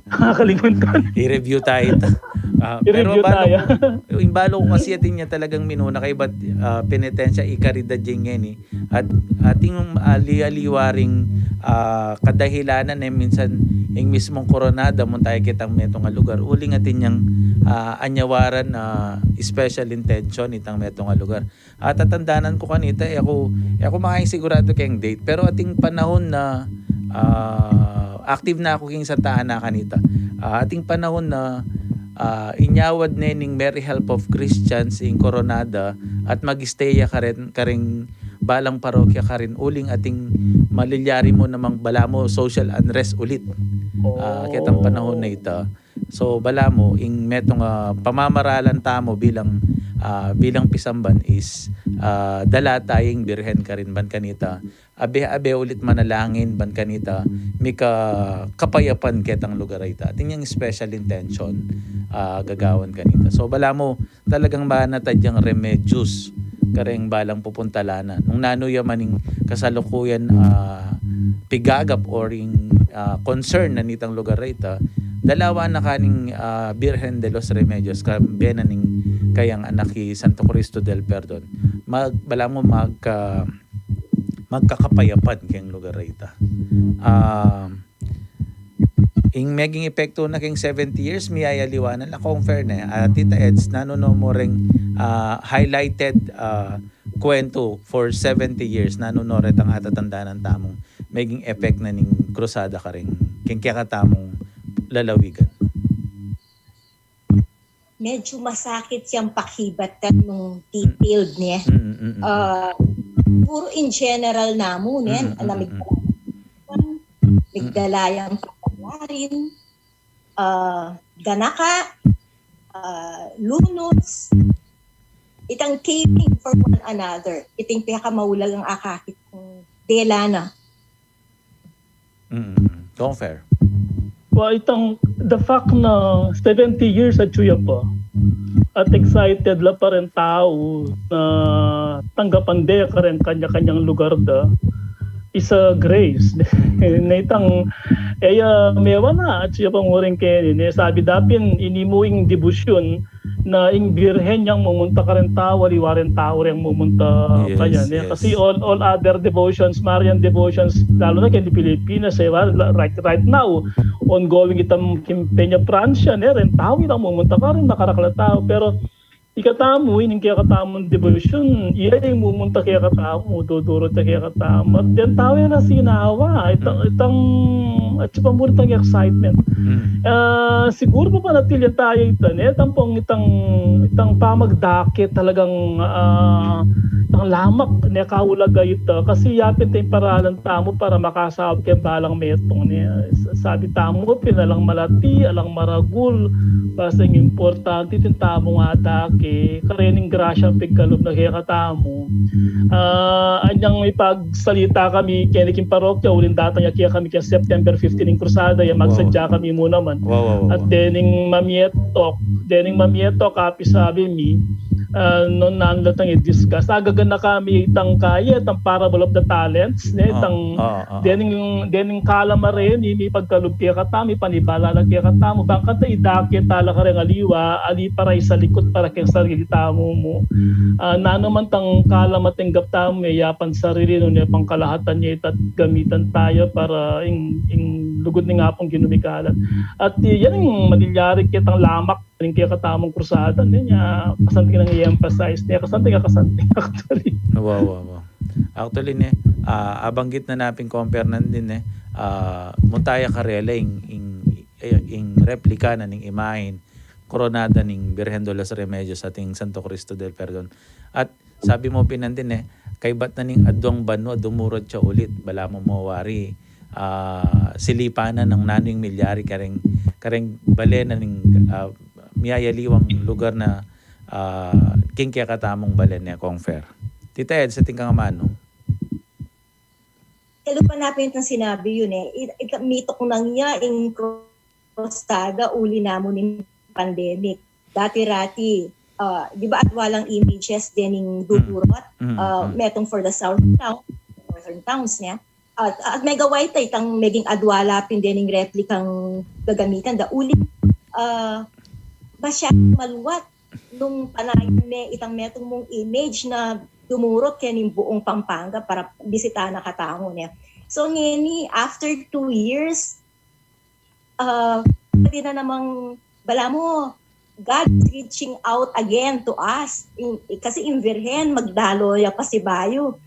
Nakakalimutan. I-review tayo ito. I-review tayo. Yung balo ko kasi atin niya talagang minuna kay ba't penitensya ikaridad jengeni at ating liwaliwaring kadahilanan minsan yung mismong koronada mo tayo kitang metong nga lugar uling atin niyang anyawaran special intention itang metong nga lugar at tatandanan ko kanita ako makaing sigurado kayong date pero ating panahon na active na ako king sa taan na kanita ating panahon na inyawad nening Merry Help of Christians in Coronada at mag-staya ka rin balang parokya ka rin uling ating malilyari mo namang bala mo social unrest ulit kitang panahon na ito so bala mo ing metong pamamaralan tamo bilang pisamban is dala tayong birhen ka rin ban kanita abe ulit manalangin ban kanita mika kapayapan ketang lugar ita ating yung special intention gagawan kanita so bala mo talagang manatad yung remedios kareng balang pupuntalana nung nanuya maning kasalukuyan pigagap or in concern na nitang lugar ita dalawa na kaning Birhen de los Remedios kambiyanan ning kayang anak ki Santo Cristo del Perdon bala mo magkakapayapan kayang lugar ita ing meging epekto na king 70 years miyayaliwanan akong fair na Tita Eds nanuno mo ring highlighted kwento for 70 years nanuno ret ang atatandaan ng tamong meging effect na ning krusada ka ring king kakatamong lalawigan. Medyo masakit siyang pakibatan nung detailed niya. Puro in general namo niyan, migdalayang pagkalarin, ganaka, lunos, itang caring for one another. Iting pinakamaulag ang akakit ng dela na. Don't fair. Well, the fact na 70 years at Chuya pa at excited la pa rin tao na tanggapan de ka rin kanya-kanyang lugar da is a grace. Naitang mewa na at siya pang uring kenin. Sabi dapin inimuing debusyon na ing birhen niyang mumunta ka rin tao, waliwarin tao rin mumunta kanya. Yes. Kasi all other devotions, Marian devotions, lalo na kaya di Pilipinas, right now, ongoing itang Kimpenya Francia, rin tao itang mumunta ka rin, nakarakla tao. Pero ikatamo, ining kaya katamong devotion, iya yung mumunta kaya katamo, dudurot kaya katamo. At yan tao yan na sinawa, itang at siya pamulit ang excitement. Siguro pa natilya tayo itang pamagdakit talagang itang lamak niya kaulaga ito kasi yapit tayong paralan tamo para makasahab kay balang metong niya. Sabi tamo, pinalang malati, alang maragul, basta yung importante itong tamong atake, karening grasya pigkalob na kaya katamo. Anyang may pagsalita kami, keniking parokya, ulin data niya kaya kami kaya September 15 ng Krusada, yung magsadya kami muna man. At dening mamieto, kapi sabi mi, noon nanlatang i-discuss. Agagan na kami itang kaya, itang parable of the talents, dening kalama rin, may pagkalub kaya katami, panibala na kaya katamo, bangkata idakit tala ka rin aliwa, ali paray sa likod para kaya sarili tamo mo. Naman tang kalama tinggap tamo, may yapan sarili, nung pang kalahatan niya at gamitan tayo para ing lugod ni nga pong ginumikalan. At yan yung madilyari kitang lamak rin kaya katamong krusada niya, kasanting nang i-emphasize niya, kasanting actually. Wow. Actually abanggit na naping compare nandin muntaya karela ing replika na ning imahin koronada ning Birhen de los Remedios ating Santo Cristo del Perdon. At sabi mo pinandin kay bat na ning adwang banwa dumurod siya ulit bala mo mawari silipanan ng naning milyari kareng balena ning miyayaliwang lugar na king kaya katamong balen niya kong fair. Tita Ed, sa tingkang amano? Kalo pa natin itong sinabi yun mito ko nang niya in Krusada uli namo ng pandemic. Dati-rati, di ba at walang images dening dudurot, metong for the southern towns niya, at mega white itang meging adwala pindening replikang gagamitan da uli basya maluwat nung panayon me itang metong mong image na dumurot kening buong Pampanga para bisita na katamo niya. So ngeni after 2 years pwede na namang bala mo God is reaching out again to us. Kasi in Virgen, magdalo ya Pasibayo.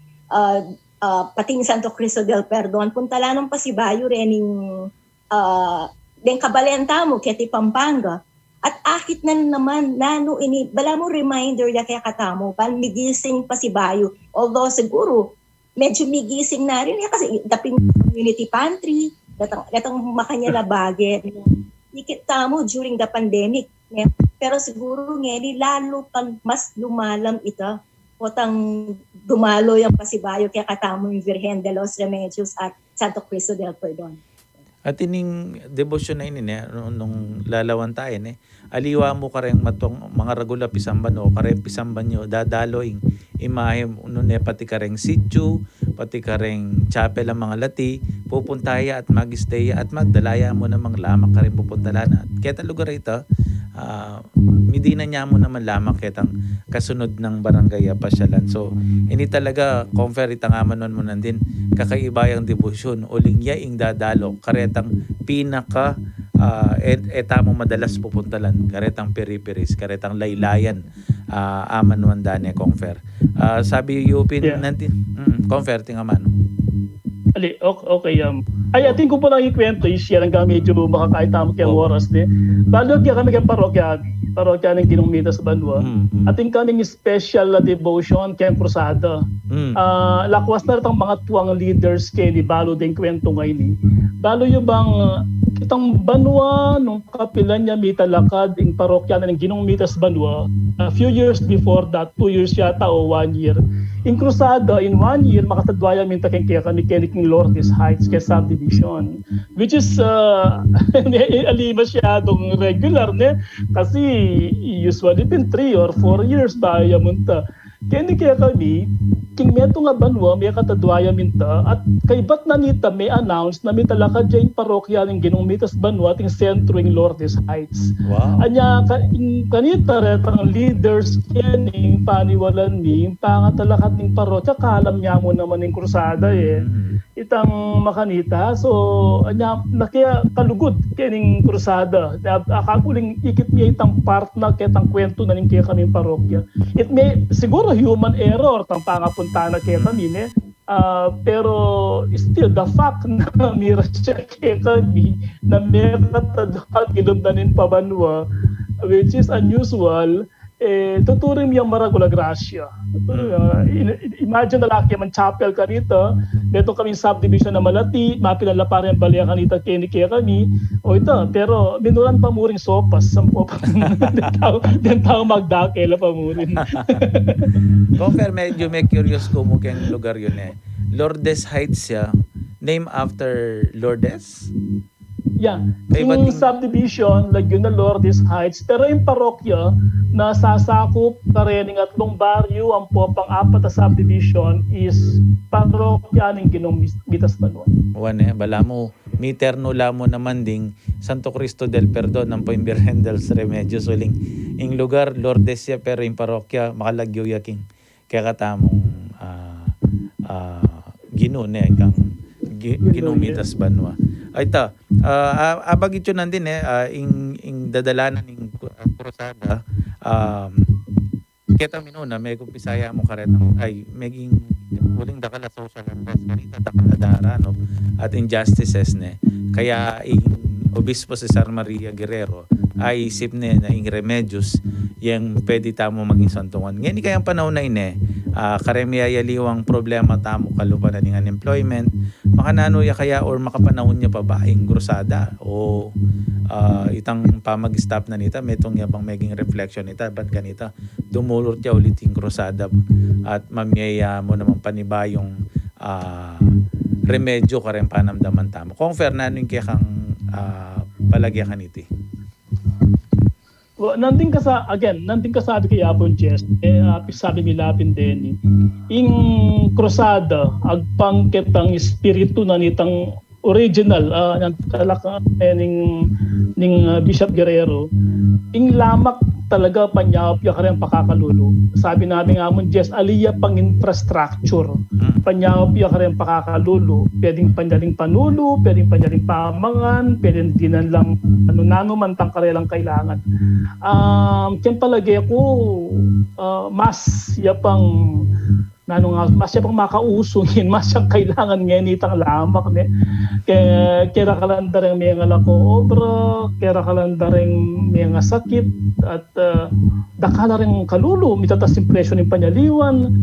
Pating Santo Cristo del Perdon. Puntala ng Pasibayo rening den kabalenta mo, keti Pampanga. At akit na naman, nano ini, bala mo reminder ya kaya katamo, bal migising Pasibayo. Although siguro, medyo migising na rin. Kasi daping community pantry, datang makanya labage. Ikita mo during the pandemic. Pero siguro ngeni lalo pang mas lumalam ito potang dumalo yung Pasibayo kaya katamo yung Virgen de los Remedios at Santo Cristo del Perdon. At ining devotion na ini nung lalawan tayo aliwa mo kareng matong mga ragula pisamban o kareng pisamban nyo dadaloing imahe nun pati kareng sitio, pati kareng chapel ang mga lati, pupuntaya at magistaya at magdalaya mo namang lamang kareng pupuntalan. At kaya lugar ito, midina niya mo naman lamang ketang kasunod ng barangay pasyalan. So, ini talaga confer itangaman mo nandin kakaiba yung devotion uling yaing dadalo karetang pinaka etamo madalas pupuntalan karetang periperis karetang laylayan aman wandane confer sabi Yupin nanti confer tingaman Ali, okay. Ay, atin ko po lang ikwento siya hanggang medyo makakaitamo kaya oras de. Balo kaya kami kaya parokya ng Ginong sa Banwa. Atin kaming special devotion kaya krusada. Lakwas na rin mga tuwang leaders kaya ni Balo din kwento ngayon. Balo yung bang kitang Banwa nung kapilan niya may talakad ng parokya ng Ginong sa Banwa. A few years before that, 2 years yata o 1 year. In Cruzada, in 1 year, makatadwaya minta kaya kami King Lourdes Heights kaya subdivision. Which is, ali masyadong regular, kasi usually been 3 or 4 years ba yamunta. Kaya kami, king meto nga Banwa, may katadwaya minta, at kay ba't na nita may announce na may talakad dyan parokya ng Ginong Banwa, ting sentro ng Lourdes Heights. Wow. Anya, kanita retang leaders yan, yung paniwalan ni, pangatalakad ng parokya, kalam niya mo naman ng krusada itang makanita. So, anya, nakaya kalugod kening krusada. Akakuling ikit niya itang part na ketang kwento na ning kaya kami parokya. It may, siguro human error tang pangapunta na kaya kami, pero still the fact na mira siya kaya kami na meron at ginundanin pa Banwa, which is unusual, tuturing yung maragula grasya. Imagine na laki man chapel ka rito, beto kaming subdivision na malati, mapilala pa rin balya kanita kaya kami, o ito, pero minuran pa muring sopas, sampo pa den tao magdakela pa murin. confer medyo may curious ko mo kayang lugar yun Lourdes Heights siya, name after Lourdes? Yeah, yung subdivision, lagyan na Lourdes Heights, pero yung parokya na sasakop ka rin ng atlong baryo, ang pang-apat na subdivision is parokya ng Ginong Banwa. Bala mo, miterno mo naman ding Santo Cristo del Perdon ng Virgen de los Remedios uling ing lugar Lourdes siya pero yung parokya makalagyo yaking kaya katamong kang Ginong Banwa. Ay ta, abagit yun nandin ing dadalanan ng krusada, kita minuna, may kumpisaya mo karetang, ay, meging huling dakala social unrest, kanita dakala dara, no? At injustices, kaya Obispo Cesar Maria Guerrero ay isip na ing remedios yung pwede tamo maging santungan. Ngayon kayang panahon na karemiyayaliwang problema tamo kalupanan ng unemployment, makanano ya kaya or makapanahon niya pa ba ing grosada o itang pamag-stop na nita, metong yabang maging reflection nita, ba't ganita dumulot niya ulit yung grosada at mamiyaya mo naman panibayong remedyo kareng panamdaman tamo. Kung Fernando yung kaya kang palagya kaniti. nanding kasabi kay Apon Jess, sabi ni Lapin Denny, ing krusada, agpangket ang espiritu na nitang original, ning Bishop Guerrero, ing lamak talaga panyap ya karang pakakalulo. Sabi namin nga mo, Jess, aliya pang infrastructure. Panyap ya karang pakakalulo. Pwedeng panyaling panulo, pwedeng panyaling pamangan, pwedeng dinan lang nano man tang karelang kailangan. Kaya palagi ako mas ya pang mas siya pang makausungin, mas siyang kailangan ngayon itang lamak. Kaya kalandareng may nga lako obra, kaya kalandareng may nga sakit, at dakala rin kalulo, mitatas yung presyo ng panyaliwan,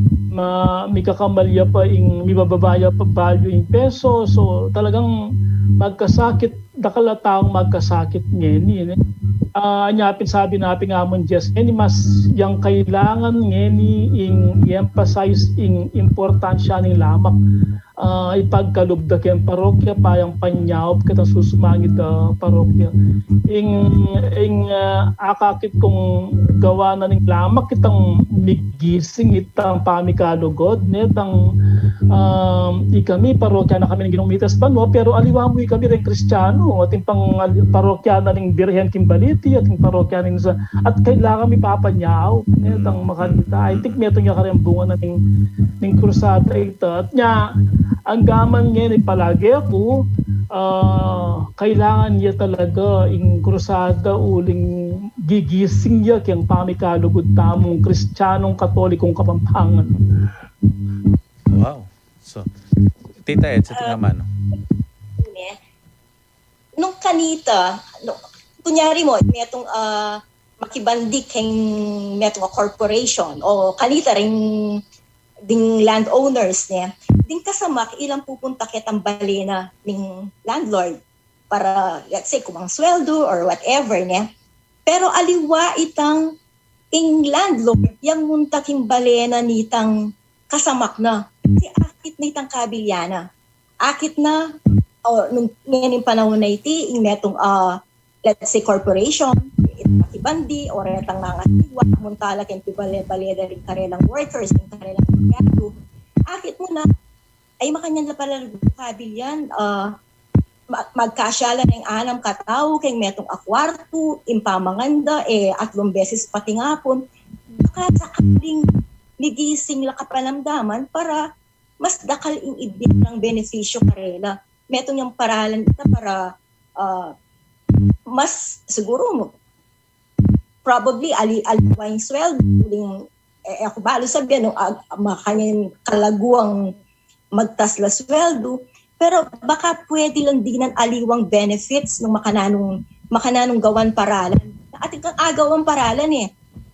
may kakamalya pa, may bababaya pa value yung peso, so talagang magkasakit, dakala taong magkasakit ngayon. Anyapin sabi natin nga mo, Jess, mas yung kailangan ngayon i-emphasize yung importansya ng lamak. Ipagkalubdak yung parokya, payang panyaw, kita susumangit parokya. Akakit kong gawa na ng lamak, itang migising, itang pamikalugod, itang ikami, parokya na kami ng ginumitas banwa, pero aliwa mo kami rin Kristiyano, ating pang parokya na ng Birhen Kimbaliti, ating parokya rin sa, at kailangan may papanyaw, itang makalita. I think meron niya karyang bunga na ng krusada ito. At niya, ang gaman niya palagi ako, kailangan niya talaga yung krusada uling gigising niya kayang pamikalugod tamong Kristiyanong Katolikong Kapampangan. Wow. So, Tita Ed, sa tingaman. Nung kanita, kunyari mo, may itong makibandik kang may itong corporation o kanita rin ding landowners niya, ding kasamak ilang pupunta kitang balena ng landlord para, let's say, kumang sweldo or whatever niya. Pero aliwa itang landlord, yung muntaking balena nitang kasamak na. Kasi akit na itang kabilyana. Akit na, nung ngayon yung panahon na iti, yung metong, let's say, corporation, makibandi, o retang nangasiwa, muntala kayong pibale-baleda rin karelang workers, rin karelang empleyado. Akit mo na, ay makanyan na pala kabilyan, magkasyala ng anam katao, kayong metong akwarto, impamanganda, atlong beses pati ngapon, baka sa aling nigising lakapalamdaman para mas dakal yung ibig ng benepisyo karela. Metong yung paralan ito para mas siguro mo, probably aliwang sweldo, ako balo sabihin, makanyang kalaguang magtasla sweldo, pero baka pwede lang dinan aliwang benefits ng makananong gawan paralan. Ating kang agawan paralan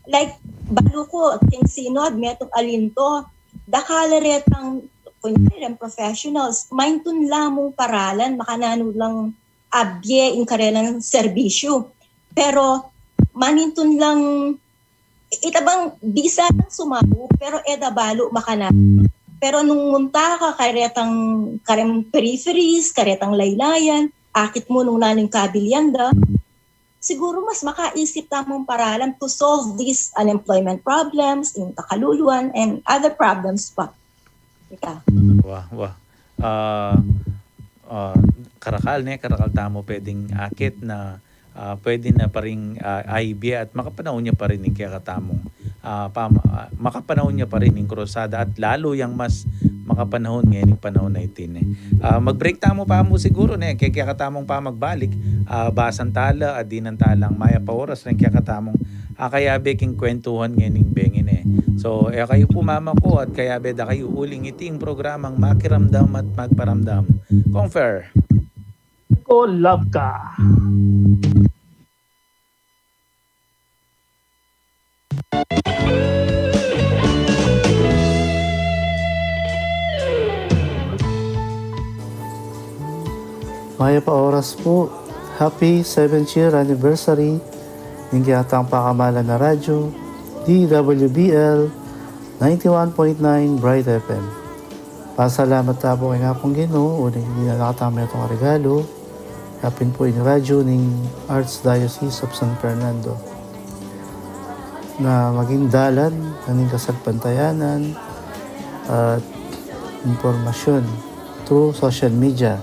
Like, balo ko, ting sinod, metong alinto, dakalaretang kunyari professionals, maintun lamong paralan, makanano lang abye in karelang serbisyo. Pero manintun lang, itabang bisa ng sumabu, pero edabalo makanan. Pero nung munta ka, karem peripheries, karetang laylayan, akit mo nung naning kabilyanda, siguro mas makaisip tamang paralan to solve these unemployment problems, yung kakaluluan, and other problems pa. Wow. Karakal tamo pwedeng akit na pwede na pa rin IB at makapanahon niya pa rin yung kaya katamong makapanahon niya pa rin yung krusada at lalo yung mas makapanahon ngayon yung panahon na itin mag-break tamo pa mo siguro kaya katamong pa magbalik basan tala at dinan talang maya pa oras rin kaya katamong kaya beking kwentuhan ngayon yung bengin so kayo po mama ko at kaya beda kayo uling iting programang Makiramdam at Magparamdam Confer Ko love ka. Maya pa oras po. Happy 7th year anniversary ng Giyatang Pakamalan na Radyo, DWBL 91.9 Bright FM. Pasalamat na po kay nga pong Ginoo, uling hindi na nakatama itong regalo. Kapin po yung radyo ng Archdiocese of San Fernando. na maging dalan ng kasagpantayanan at impormasyon through social media.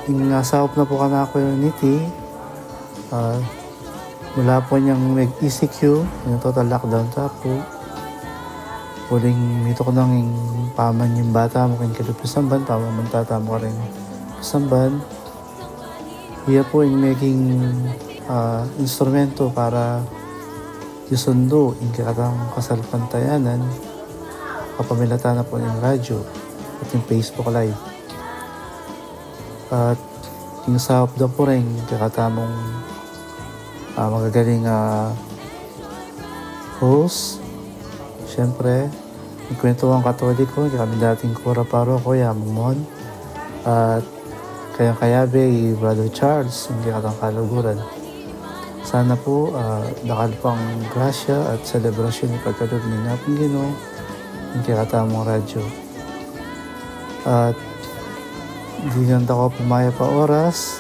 Ingasahop na po ka na ako yung niti. Mula po niyang nag-ECQ, yung total lockdown ta po. Puling mito ko nang paman yung bata mo kayong kilupisamban, pamamantata mo ka rin pisamban. Iya po yung making instrumento para yusundo yung kakatang kasalpantayanan kapamilata na po yung radyo at yung Facebook Live. At yung sahop daw po rin kakatamong magagaling host. Siyempre, yung kwentuhan katoliko, kami dating kura paro ko, Yamamon. At kayang-kayabe, Brother Charles, yung kakatang kaluguran. Sana po, dakal pang grasya at selebrasyon ng pagkalog ng Ngapong Ginoo, yung kakatamong radyo. At hindi ganda ko pumaya pa oras.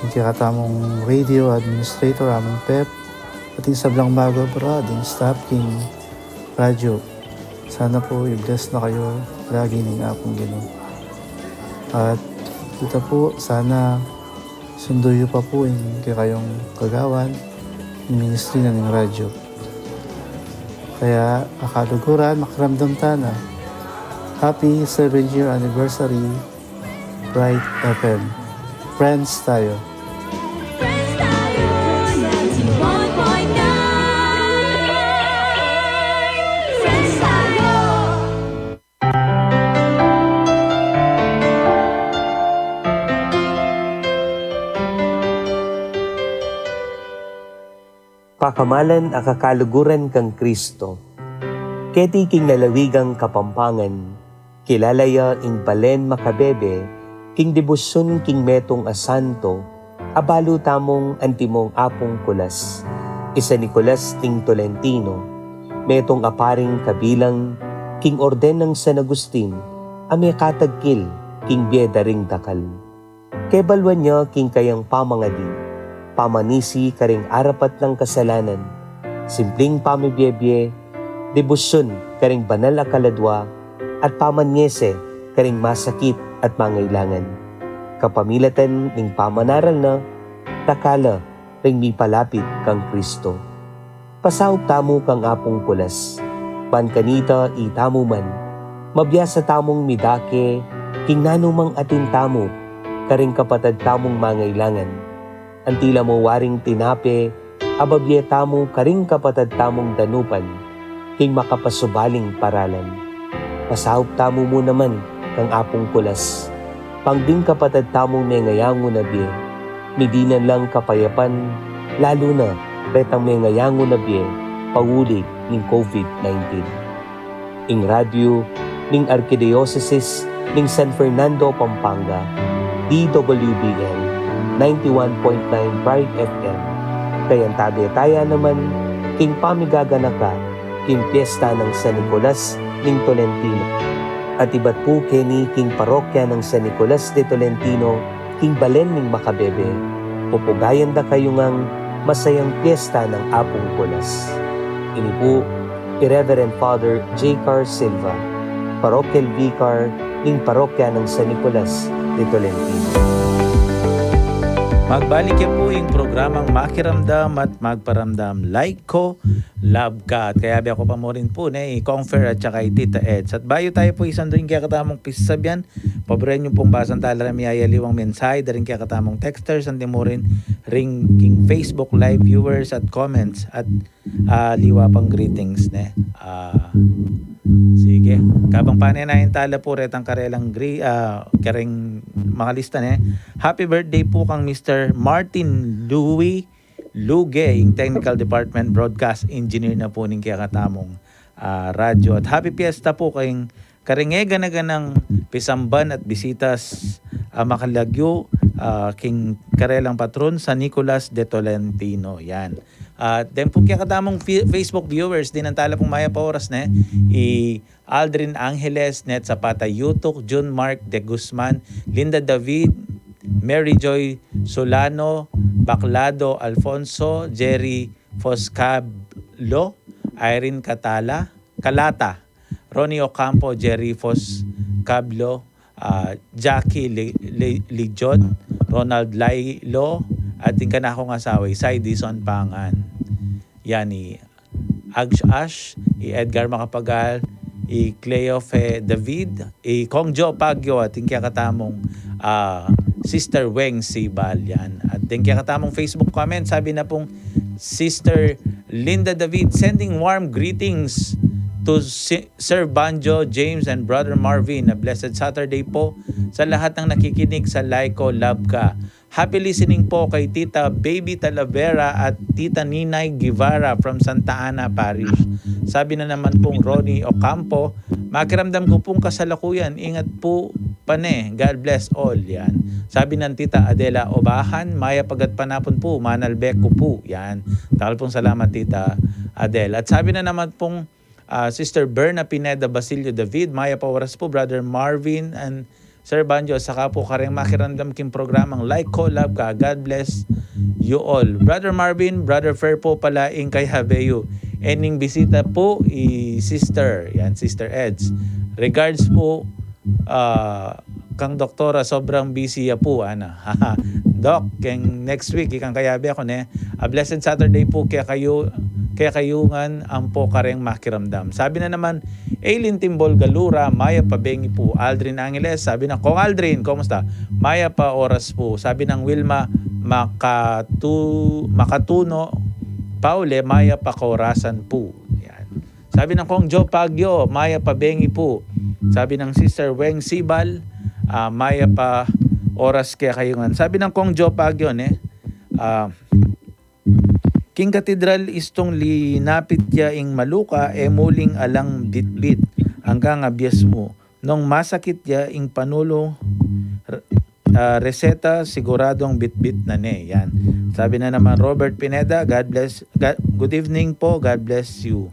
Yung kakatamong radio administrator, among PEP, at yung sablang bago bro, din staff king radyo. Sana po i-bless na kayo lagi ng Ngapong Ginoo. At ito po, sana sunduyo pa po yung kayong kagawan yung ministry na ng radyo. Kaya akaluguran, makaramdam na. Happy 7-year anniversary, Bright FM. Friends tayo. Friends tayo, 91.9. Friends tayo. Pakamalan akakaluguran kang Kristo. Keti king lalawigang kapampangan, kilalaya ing balen makabebe, king debusun king metong asanto, abalo tamong antimong apong kulas. Isa Nicolas ting Tolentino, metong aparing kabilang, king orden ng San Agustin, ame katagkil, king biedaring dakal. Kebalwan niya king kayang pamangadi, pamanisi karing arapat ng kasalanan, simpleng pamibiyebye, debusyon karing banal akaladwa, at pamanyese karing masakit at mangailangan. Kapamilatan ning pamanaral na, takala ring mipalapit kang Kristo. Pasahop tamo kang apong kulas, pankanita itamo man, mabiyasa tamong midake, king nanumang atin tamo, karing kapatad tamong mangailangan. Antila mo waring tinape, ababye tamo karing kapatad tamong danupan, king makapasubaling paralan. Pasahop tamo mo naman kang apong kulas, pangding kapatad tamong mengayango na biye, midinan lang kapayapan, lalo na retang mengayango na biye, pawuli ng COVID-19. Ing radyo ning Arkidiocese ning San Fernando, Pampanga, DWBL 91.9 Bright FM, kayang tabi-taya naman king pamigaganaka king piyesta ng San Nicolas ning Tolentino. At iba't po kini king parokya ng San Nicolas de Tolentino, king balen ning makabebe, pupugayan da kayo ngang masayang piyesta ng apong kulas. Ini po, Reverend Father J. Car Silva, Parokyal Vicar ning parokya ng San Nicolas de Tolentino. Magbalik yan po yung programang Makiramdam at Magparamdam. Like ko, love ka. At kaya ako pa mo rin po na i-confer at saka Tita Eds. At bayo tayo po isang rin kaya katamong pisabyan. Paborin nyo pong basang tala na miyayaliwang mensahe. Darin kaya katamong texters. Andi mo rin ring king Facebook live viewers at comments. At liwa pang greetings. Sige. Kabang panay tala po retang karelang kareng mga lista Happy birthday po kang Mr. Martin Louis Luge, yung Technical Department Broadcast Engineer na po ning kaya katamong radyo. At happy fiesta po kayong karingega na ganang pisamban at bisitas makalagyo king karelang patron sa Nicolas de Tolentino. Yan. Then po kaya katamong Facebook viewers din ang tala pong maya pa oras Aldrin Angeles, Net Zapata Yutok, June Mark de Guzman, Linda David, Mary Joy Solano, Baclado Alfonso, Jerry Foscablo, Irene Kalata, Ronnie Ocampo, Jerry Foscablo, Jackie Lijon, Ronald Lailo, at yung kanakong asawa, Sai Dison Pangan. Yan ni Ash, Edgar Macapagal, Cleofe David, Kong Jo Pagyo, at yung katamong Sister Weng Sibal. Yan. At yung katamong Facebook comment, sabi na pong Sister Linda David, sending warm greetings to Sir Banjo, James, and Brother Marvin. A blessed Saturday po sa lahat ng nakikinig sa Laiko Labka. Happy listening po kay Tita Baby Talavera at Tita Ninay Guevara from Santa Ana Parish. Sabi na naman pong Ronnie Ocampo, makiramdam ko pong kasalukuyan. Ingat po pane. God bless all. Yan. Sabi ng Tita Adela Obahan, Maya Pagat Panapon po, Manalbek ko po. Yan. Takal pong salamat Tita Adela. At sabi na naman pong Sister Berna Pineda Basilio David, Maya Pawaras po, Brother Marvin and Sir Banjo, saka po kareng makiramdam king programang Like Collab ka. God bless you all. Brother Marvin, Brother Fer po pala in kay Habeo. Ening bisita po Sister, yan, Sister Eds. Regards po kang doktora, sobrang busy ya po ana. Doc, keng next week ikang kayabi ako ne. A blessed Saturday po kaya kayungan ang po kareng makiramdam. Sabi na naman Aileen Timbol Galura, Maya Pabengi po, Aldrin Angeles, sabi na Kong Aldrin, kumusta? Maya pa oras po. Sabi ng Wilma Makatuno Paule, Maya pa Kaurasan po. Yan. Sabi ng Kong Joe Pagyo, Maya Pabengi po. Sabi ng Sister Weng Sibal, Maya pa oras kaya kayungan. Sabi ng Kong Joe Pagyo King Cathedral istong linapit ya ing maluka muling alang bitbit hanggang abyas mo. Nung masakit ya ing panulo reseta siguradong bitbit na ne. Yan. Sabi na naman Robert Pineda, good evening po, God bless you.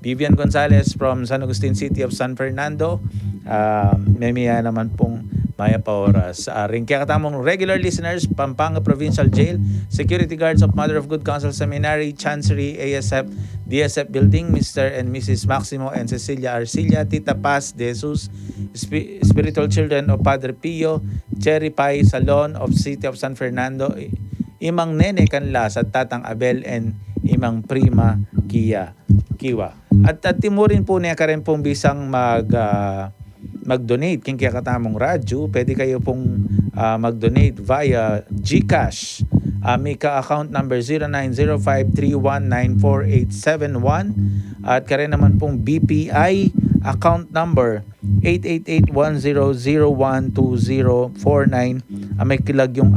Vivian Gonzalez from San Agustin City of San Fernando. Memiya naman pong Maya Paoras. Ringkya katamong regular listeners, Pampanga Provincial Jail, Security Guards of Mother of Good Counsel Seminary, Chancery, ASF, DSF Building, Mr. and Mrs. Maximo and Cecilia Arcilla, Tita Paz de Jesus, Spiritual Children of Padre Pio, Cherry Pie Salon of City of San Fernando, Imang Nene Canlas at Tatang Abel and Imang Prima Kiwa. At timurin po niya ka rin pong bisang mag-donate king kaya katamong radyo. Pwede kayo pong mag-donate via GCash. May ka-account number 0905319481 at kare naman pong BPI account number 88810012049. May kilag yung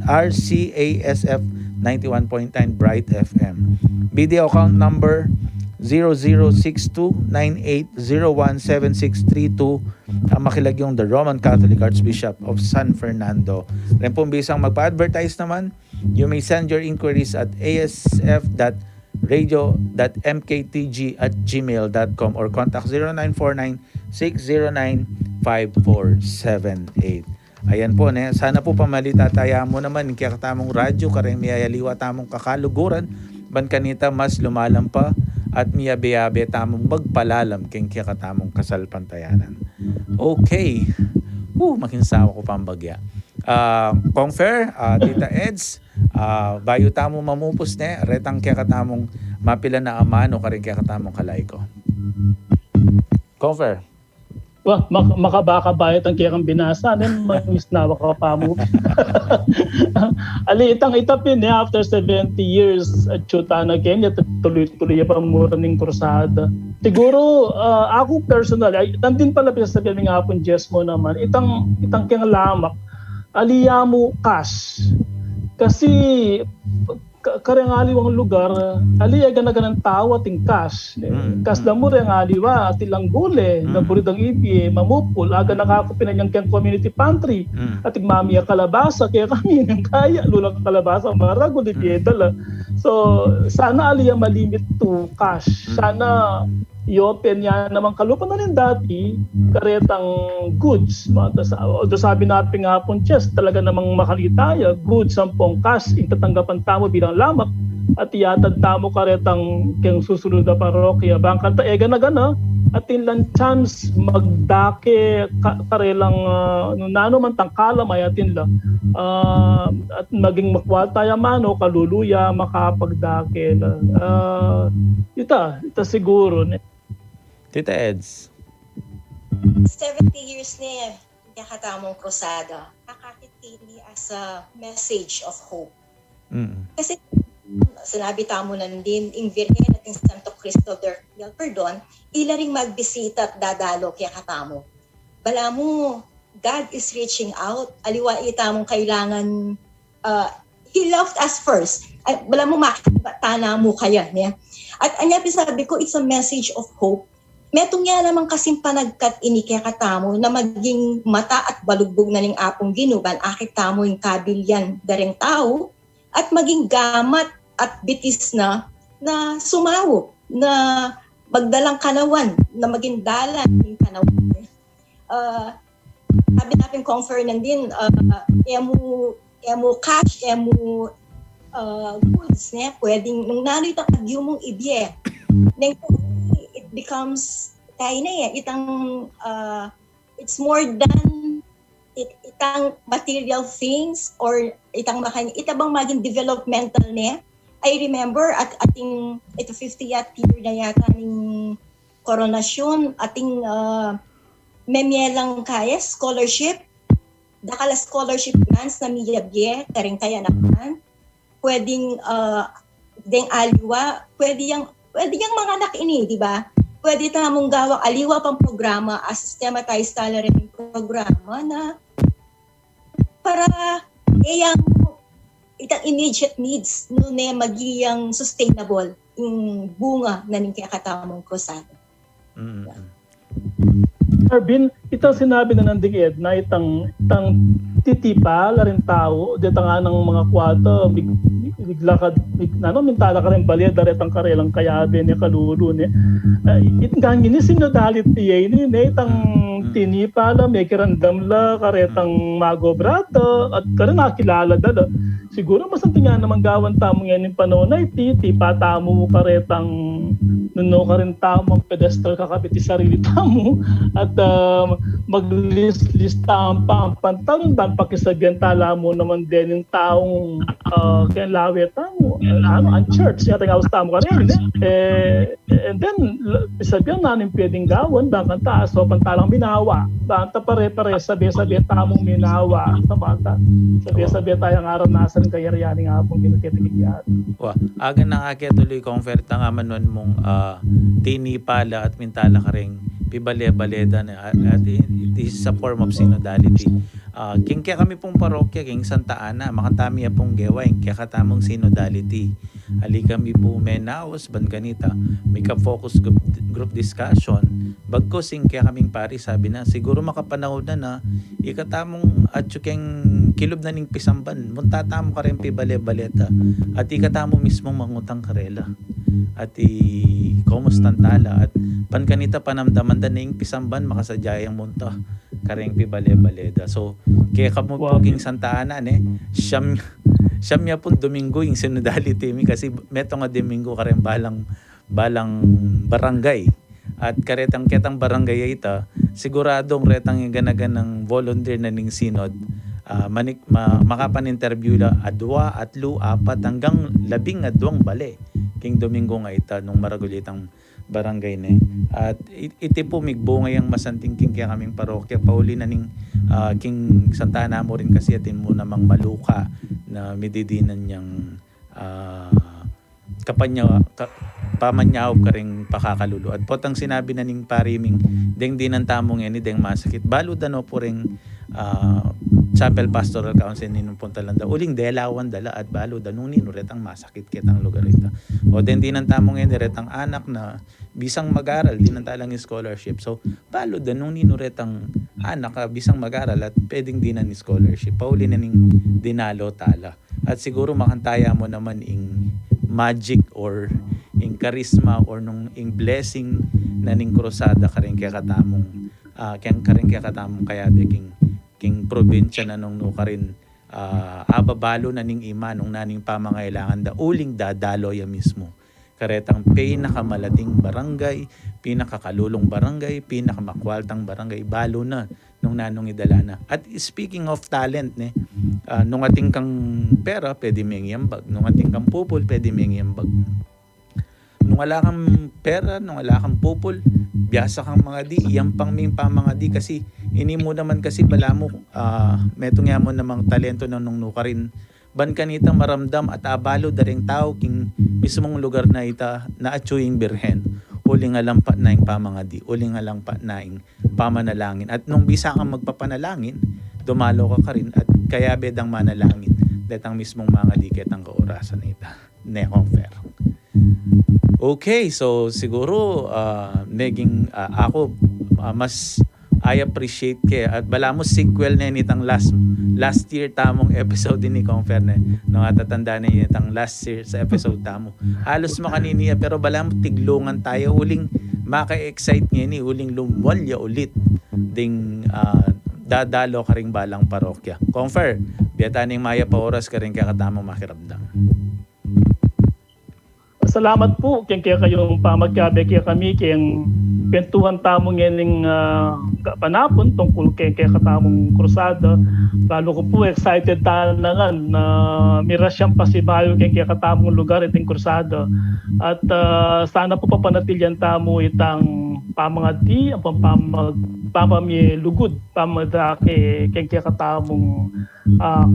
RCASF 91.9 Bright FM. Video account number 006298017632. Makilag yung the Roman Catholic Archbishop of San Fernando. Ren pong bisang magpa-advertise naman, you may send your inquiries at asf.radio.mktg@gmail.com or contact 0949-609-5478. Ayan po, sana po pamalita tayo mo naman kaya katamong radyo kareng miyayaliwa tamong kakaluguran ban kanita mas lumalam pa at miyabe-yabe tamong magpalalam keng kaya katamong kasalpantayanan. Okay. Makinsawa ko pambagya. Kong Fer, Tita Eds, bayo tamo mamupos retang kaya katamong mapila na amano karing kaya katamong kalay ko. Kong Fer. Makabaka bayat ang kaya kang binasa, misnawa ka pa mo. Ali, itang itapin after 70 years at chuta na Kenya, tuloy-tuloy pa muraning kursada. Siguro, ako personal, nandin pala sabihin nga po Jess mo naman, itang kaya lamak, aliya mo cash. Kasi, karang aliwang lugar, aliya ganaganang tawa ting cash. Kas na mo rin aliwa, tilang gule, naburidang ipi, mamupul, aga nakakupin na niyang community pantry, at igmamiya kalabasa, kaya kami nang kaya, lulang kalabasa, marago, di piedala. So, sana aliya malimit to cash. Sana i-open yan naman kalupan na rin dati, karetang goods. Although sabi natin nga po, Chess, talaga namang makalitaya, goods ang pong cash, itatanggapan tamo bilang lamak, at yatad tamo karetang keng susunod na parokya. Bangkan ta ega na gana at inlan chance magdake karelang nano man tangkala mayatin la at maging makwata yamano kaluluya makapagdake ita siguro ne. Tita Eds. 70 years na nakatamong krusada. Nakakitili as a message of hope. Kasi sinabi tamo nan din, ing Virgen at ing Santo Cristo del Perdon, ila ring magbisita at dadalo kaya katamo. Bala mo, God is reaching out. Aliwa itamong kailangan, He loved us first. Bala mo makatana mo kaya niya. At anya sabi ko, it's a message of hope. Metong nga naman kasing panagkat ini kaya katamo na maging mata at balugbog na ning apong ginuban, akit tamo yung kabilyan dareng tao, at maging gamat at bitis na sumawo, na magdalang kanawan, na maging dalan ng kanawan. Sabi natin confer din, emu cash, emu goods, ne? Pwedeng, nung narito kagyo mong ibye, it becomes, kaya na it's more than itang material things or itang itabang maging developmental ne. I remember at ating ito 50th year na yata ng koronasyon, ating memyelang kaya scholarship, dakala scholarship grants na miyabye karing kaya naman. Pwedeng deng aliwa, pwede yang mga anak ini, di ba? Pwede tamong gawa aliwa pang programa, a systematized salary programa na para itang immediate needs no ne magiyang sustainable yung bunga na ning kakatamong krusada. Arvin, itang sinabi na nanding Ed na itang titipa la rin tao, dito nga ng mga kwata, biglakad, mintala ka rin balya, daretang karelang kayabe ni kalulu ni. Itang gini sinodality ni itang tinipa la, may kirandam la, karetang magobrata, at karin nakilala dala. Siguro masanti nga naman gawan tamo ngayon yung panahon na titipa tamo karetang nuno ka rin tamo ang pedestal kakapit sarili tamo at mag-list ang pantalon dan pakisabihan tala mo naman din yung taong kaya lawi tamo ang church yata nga tamo ka rin and then sabihan namin pwedeng gawan dan taas so pantalang binawa banta pare-pare sabi-sabi tamong minawa sa bata sabi-sabi tayong araw nasan kaya riyaning hapong ginutitigyan. Aga na kaya tuloy convert nga manon mong tinipala at mintala ka rin pibale-baleda na at it is a form of synodality. King kaya kami pong parokya, king Santa Ana, makatami pong geway, kaya katamong synodality. Ali kami po menaos, ban ganita, may ka-focus group discussion. Bagkos kaya kaming pari, sabi na, siguro makapanahon na ikatamong at yung kilob na ning pisamban, muntatamo ka rin pibale-baleta at ikatamo mismong mangutang karela. At komustantala at pankanita panamdaman da ning pisamban makasadyayang munta kareng pibale-baleda. So kaya kamupuging Santa Ana siyam niya pong Domingo yung synodality mi kasi meto nga Domingo kareng balang barangay at karetang ketang barangay ita siguradong retang ganagan ng volunteer na ning synod makapan-interview la adwa, atlu, apat hanggang 12 bale king Domingo nga ita nung maragulitang barangay ne. At iti po migbungay ang masanting king kaya kaming parokya pauli na ning king Santa Ana mo rin kasi atin mo namang maluka na mididinan niyang pamanyaw ka rin pakakalulu. At potang sinabi na ning pariming deng dinan tamong yan deng masakit. Balo dano po rin Chapel Pastoral Council ninong puntalanda. Uling delawan dala at balo danong ninuretang masakit kitang lugar ito. O den dinan tamong yan retang anak na bisang mag-aral, dinan talang scholarship. So balo danong ninuretang anak bisang mag-aral at pwedeng dinan ni scholarship. Pauli na ning dinalo tala. At siguro makantaya mo naman ing magic or ing charisma or nung ing blessing na ning krusada karing kaya katamong karing kaya katamong kaya king probinsya na nung no karin ababalo na ning ima nung naning pamangailangan da uling dadalo ya mismo. Karetang pinakamalating barangay, pinakakalulong barangay, pinakamakwaltang barangay, balo na nung nanong idala na. At speaking of talent, nung ating kang pera, pwede mengyambag. Nung ating kang pupul, pwede mengyambag. Nung wala kang pera, nung wala kang pupul, biyasa kang mga di, iyang pang may mga di kasi ini mo naman kasi bala mo, metong nga mo namang talento na nung nuka rin ban kanita maramdam at abalo daring tao king mismong lugar na ita na atsuing birhen uling alampat na ing pamangadi uling alampat na ing pamanalangin at nung bisa kang magpapanalangin dumalo ka rin at kaya bedang manalangin detang mismong mga diket ang kaorasan na ita ne confer. Okay, so siguro naging ako mas I appreciate kay at bala mo sequel na nitang last year tamong episode din ni Confer na no atatanda na nitang last year sa episode tamo. Halos makaniniya pero bala mo tiglungan tayo uling maka-excite niya ni uling lumwalya ulit ding dadalo ka ring balang parokya. Confer, biyataning maya pa oras ka rin kakatamang makiramdam. Salamat po kaya kayong pamagkabe kaya kami kayang pentuhan tamong ngayon panapon tungkol kaya katamong krusada. Lalo ko po excited tayo na nga na mira siyang pasibayo kaya katamong lugar itong krusada. At sana po papanatilyan tamo itang pamangati, ang pamamilugod, pamadake kaya katamong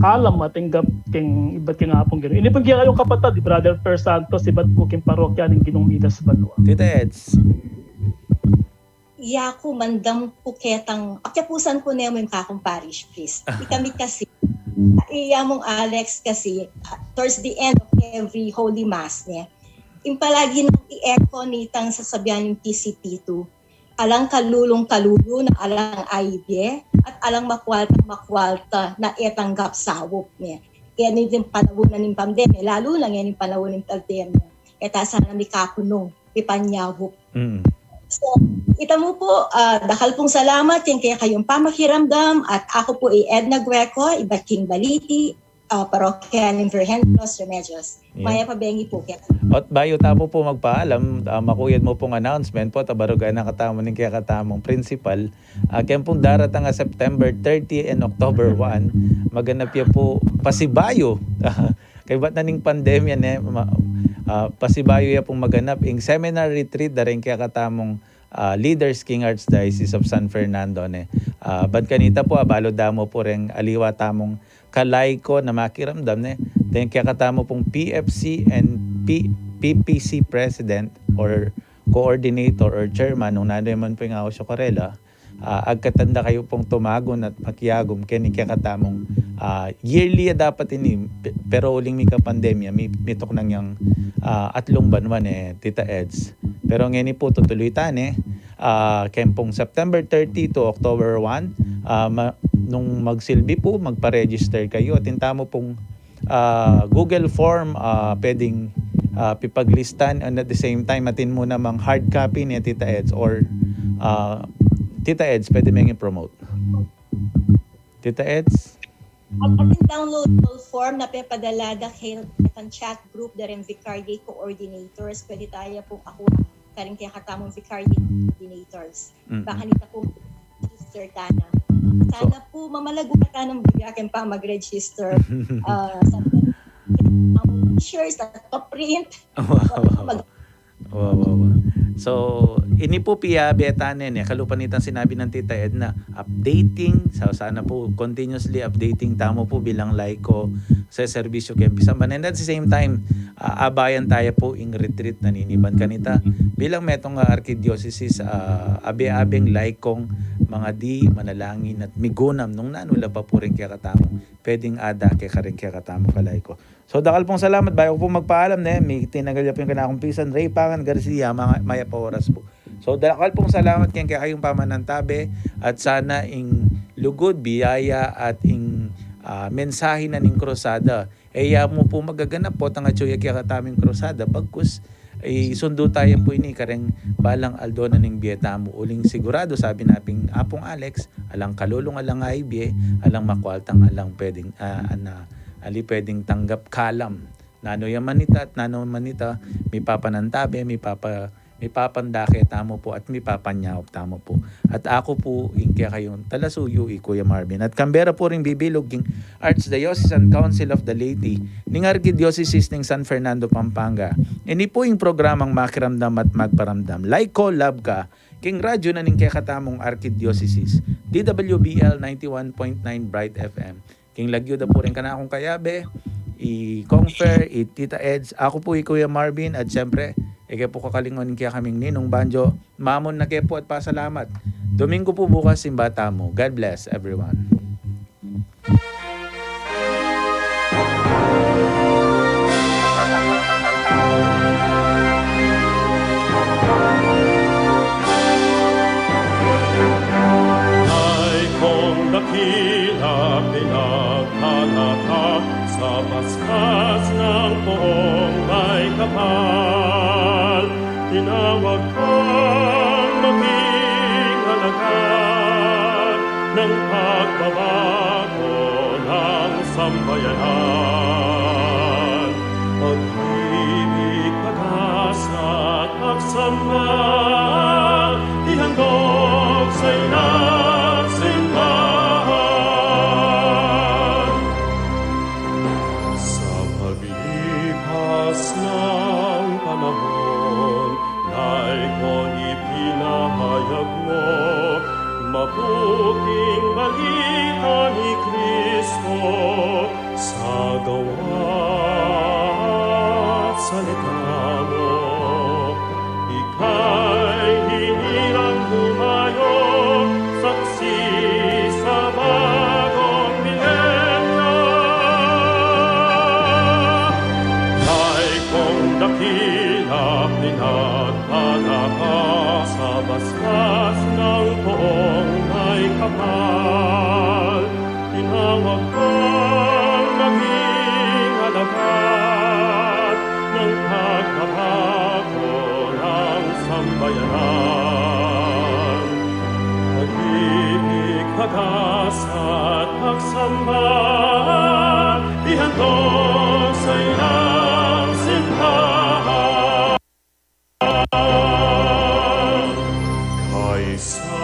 kalam matinggap keng iba't yung apong gano'n. Inipag kayong kapatid, Brother Per Santos, iba't po keng parokya ng Ginong-Midas Banwa. Tita Eds. Yaku mandam puketang akyapusan ko na yung kakong parish priest. Ikami kasi, iyamong Alex kasi, towards the end of every Holy Mass niya, impalagi nang i-echo nitang sasabihan yung TCP2, alang kalulong-kalulo na alang aibye at alang makwalta na etanggap sawop niya. Kaya nitong panahon na ng pandemya, lalo lang yan yung panahon ng pandemya. Kaya sana may kakunong, ipanyawop. So, ita mo po, dakal pong salamat yung kaya kayong pamakiramdam at ako po Edna Gueco, iba't king baliti, parokya ng Virgen Los Remedios. Maya pabengi po kaya. At bayo tapo po magpaalam, makuyad mo pong announcement po, tabarugan na katamo ng kaya katamong principal. Kaya pong daratang September 30 and October 1, maganap yan po pasibayo. Kaya ba't naning pandemya pasibayo yan pong maganap ing seminar retreat daring kaya katamong Leaders King Archdiocese of San Fernando. Ba't kanita po abalo damo po rin aliwa tamong kalayko na makiramdam then kaya katamo pong PFC and PPC President or Coordinator or Chairman nung nanaman po yung ako sa Karela, agkatanda kayo pong tumagon at makiyagom kaya katamong yearly dapat ini pero uling mika pandemya mitok nang yung atlong banwan Tita Eds. Pero ngayon po tutuloy tane kempong September 30 to October 1 nung magsilbi po magpa-register kayo at intamo pong Google form pwedeng pipaglistan and at the same time atin mo namang hard copy ni Tita Eds or Tita Eds pwede mo yung promote. Tita Eds? Ating downloadable form na pepadala dahil ang chat group da rin Vicariate Coordinators. Pwede tayo po ako karing kaya katamong Vicariate Coordinators. Baka nita po register ka na. Sana po mamalago ka ng bigyakin pa mag-register. Ang shares at print. Wow. So, ini po piya betanen kalupanitan sinabi ng Tita Ed na updating, sana po continuously updating tamo po bilang laiko sa serbisyo kempisa. And at the same time, abayan tayo po ing retreat na niniban kanita bilang metong arkidiocese abe-abeng laikong mga di manalangin at migunam nung nanula pa po rin kaya katamo pwedeng ada kaya karing kaya katamo kalayko. So dakal pong salamat bayo po magpaalam may tinagal po yung kanakumpisan Ray Pangan Garcia maya pa oras po. So dakal pong salamat kaya kayong pamanantabe at sana ing lugod biyaya at ing mensahe na ning krusada. Eya mo po magaganap po tanga tsuya kaya kataming krusada bagkus Sundo tayo po ini kareng balang Aldona ning Bietamo uling sigurado sabi naping Apong Alex alang kalulong alang aibye alang makwaltang alang pwedeng pwedeng tanggap kalam nano yamanita at nano manita mi papanantabe mi papandake tamo po at mi papanyawp tamo po at ako po ingkya kayong talasuyo Kuya Marvin at Canberra po ring bibilog king Archdiocesan Council of the Laity ning Arkidiocese ning San Fernando Pampanga ini po yung programang Makiramdam at Magparamdam Laiko Labka king radyo na ning kaya katamong Arkidiocese DWBL 91.9 Bright FM king lagyo da po rin ka na akong kayabe i-Confer, Tita Eds ako po Kuya Marvin at syempre ike po kakalingon kaya kaming Ninong Banjo mamon na kepo at pasalamat Domingo po bukas simbata mo God bless everyone. Ay kung dakila pinaghanap sa paspas ng poong may kapal, tinawag kang maging alagad ng pagbabago ng sambayanan. Pag-ibig, pag-asa at pagsamba, ihandog sa inang simbahan. Sa paglipas ng panahon, Laikon ipinahayag mo, mabuting balita ni Kristo sa gawa at salita mo. Ika'y hinirang bumayo, saksi sa bagong milenyo. Ay kung dakila pinagpala ka sa basbas ng poong may kapal, tinawag kang maging alagad ng pagbabago ng sambayanan. Pag-ibig, pag-asa at pagsamba, ihandog sa inang simbahan. Kaysa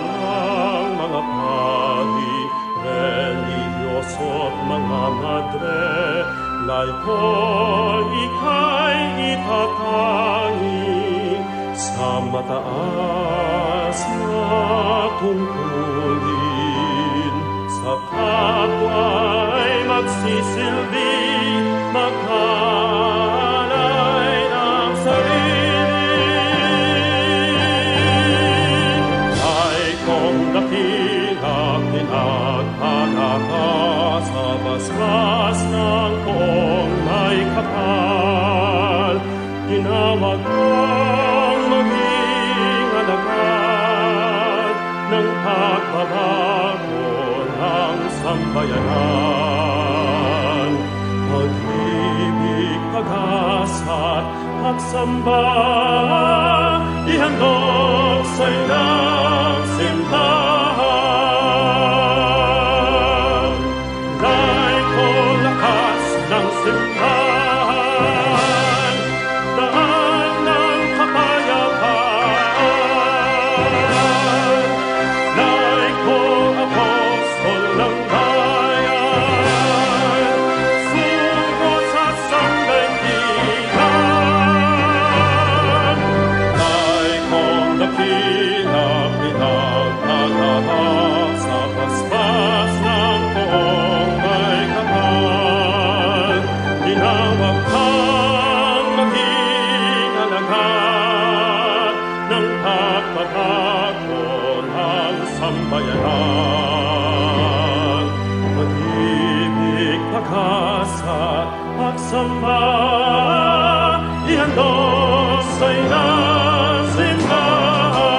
ng mga pari, religyoso at mga madre, laiko ika'y itatangi sa mataas na tungkulin. Sa kapwa'y magsisilbi, maghalay ng sarili. Ay kung dakila pinaghala ka sa basbas ng poong may kapal, tinawag kang maging alagad ng pagbabago ng sambayanan. Pag-ibig, pag-asa at pagsamba, ihandog sa inang simbahan. Laiko lakas ng simbahan, daan ng kapayapaan. Laiko apostol ng bayan, sugo sa sangdaigdigan. Laikong dakila pinagtatahak sa basbas ng poong may kapal. Tinawag kang maging alagad ng pagbabago ng sambayanan. Pag-ibig, pag-asa, pagsamba, ihandog sa inang simbahan.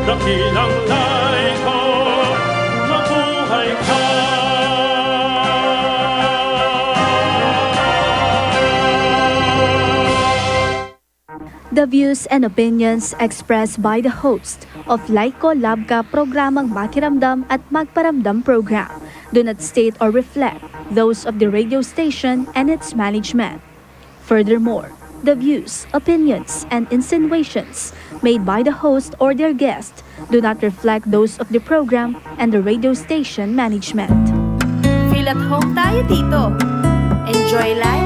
Dakilang laiko, mabuhay ka. The views and opinions expressed by the host of Laiko Labka programang Makiramdam at Magparamdam program do not state or reflect those of the radio station and its management. Furthermore, the views, opinions, and insinuations made by the host or their guest do not reflect those of the program and the radio station management. Feel at home tayo dito. Enjoy life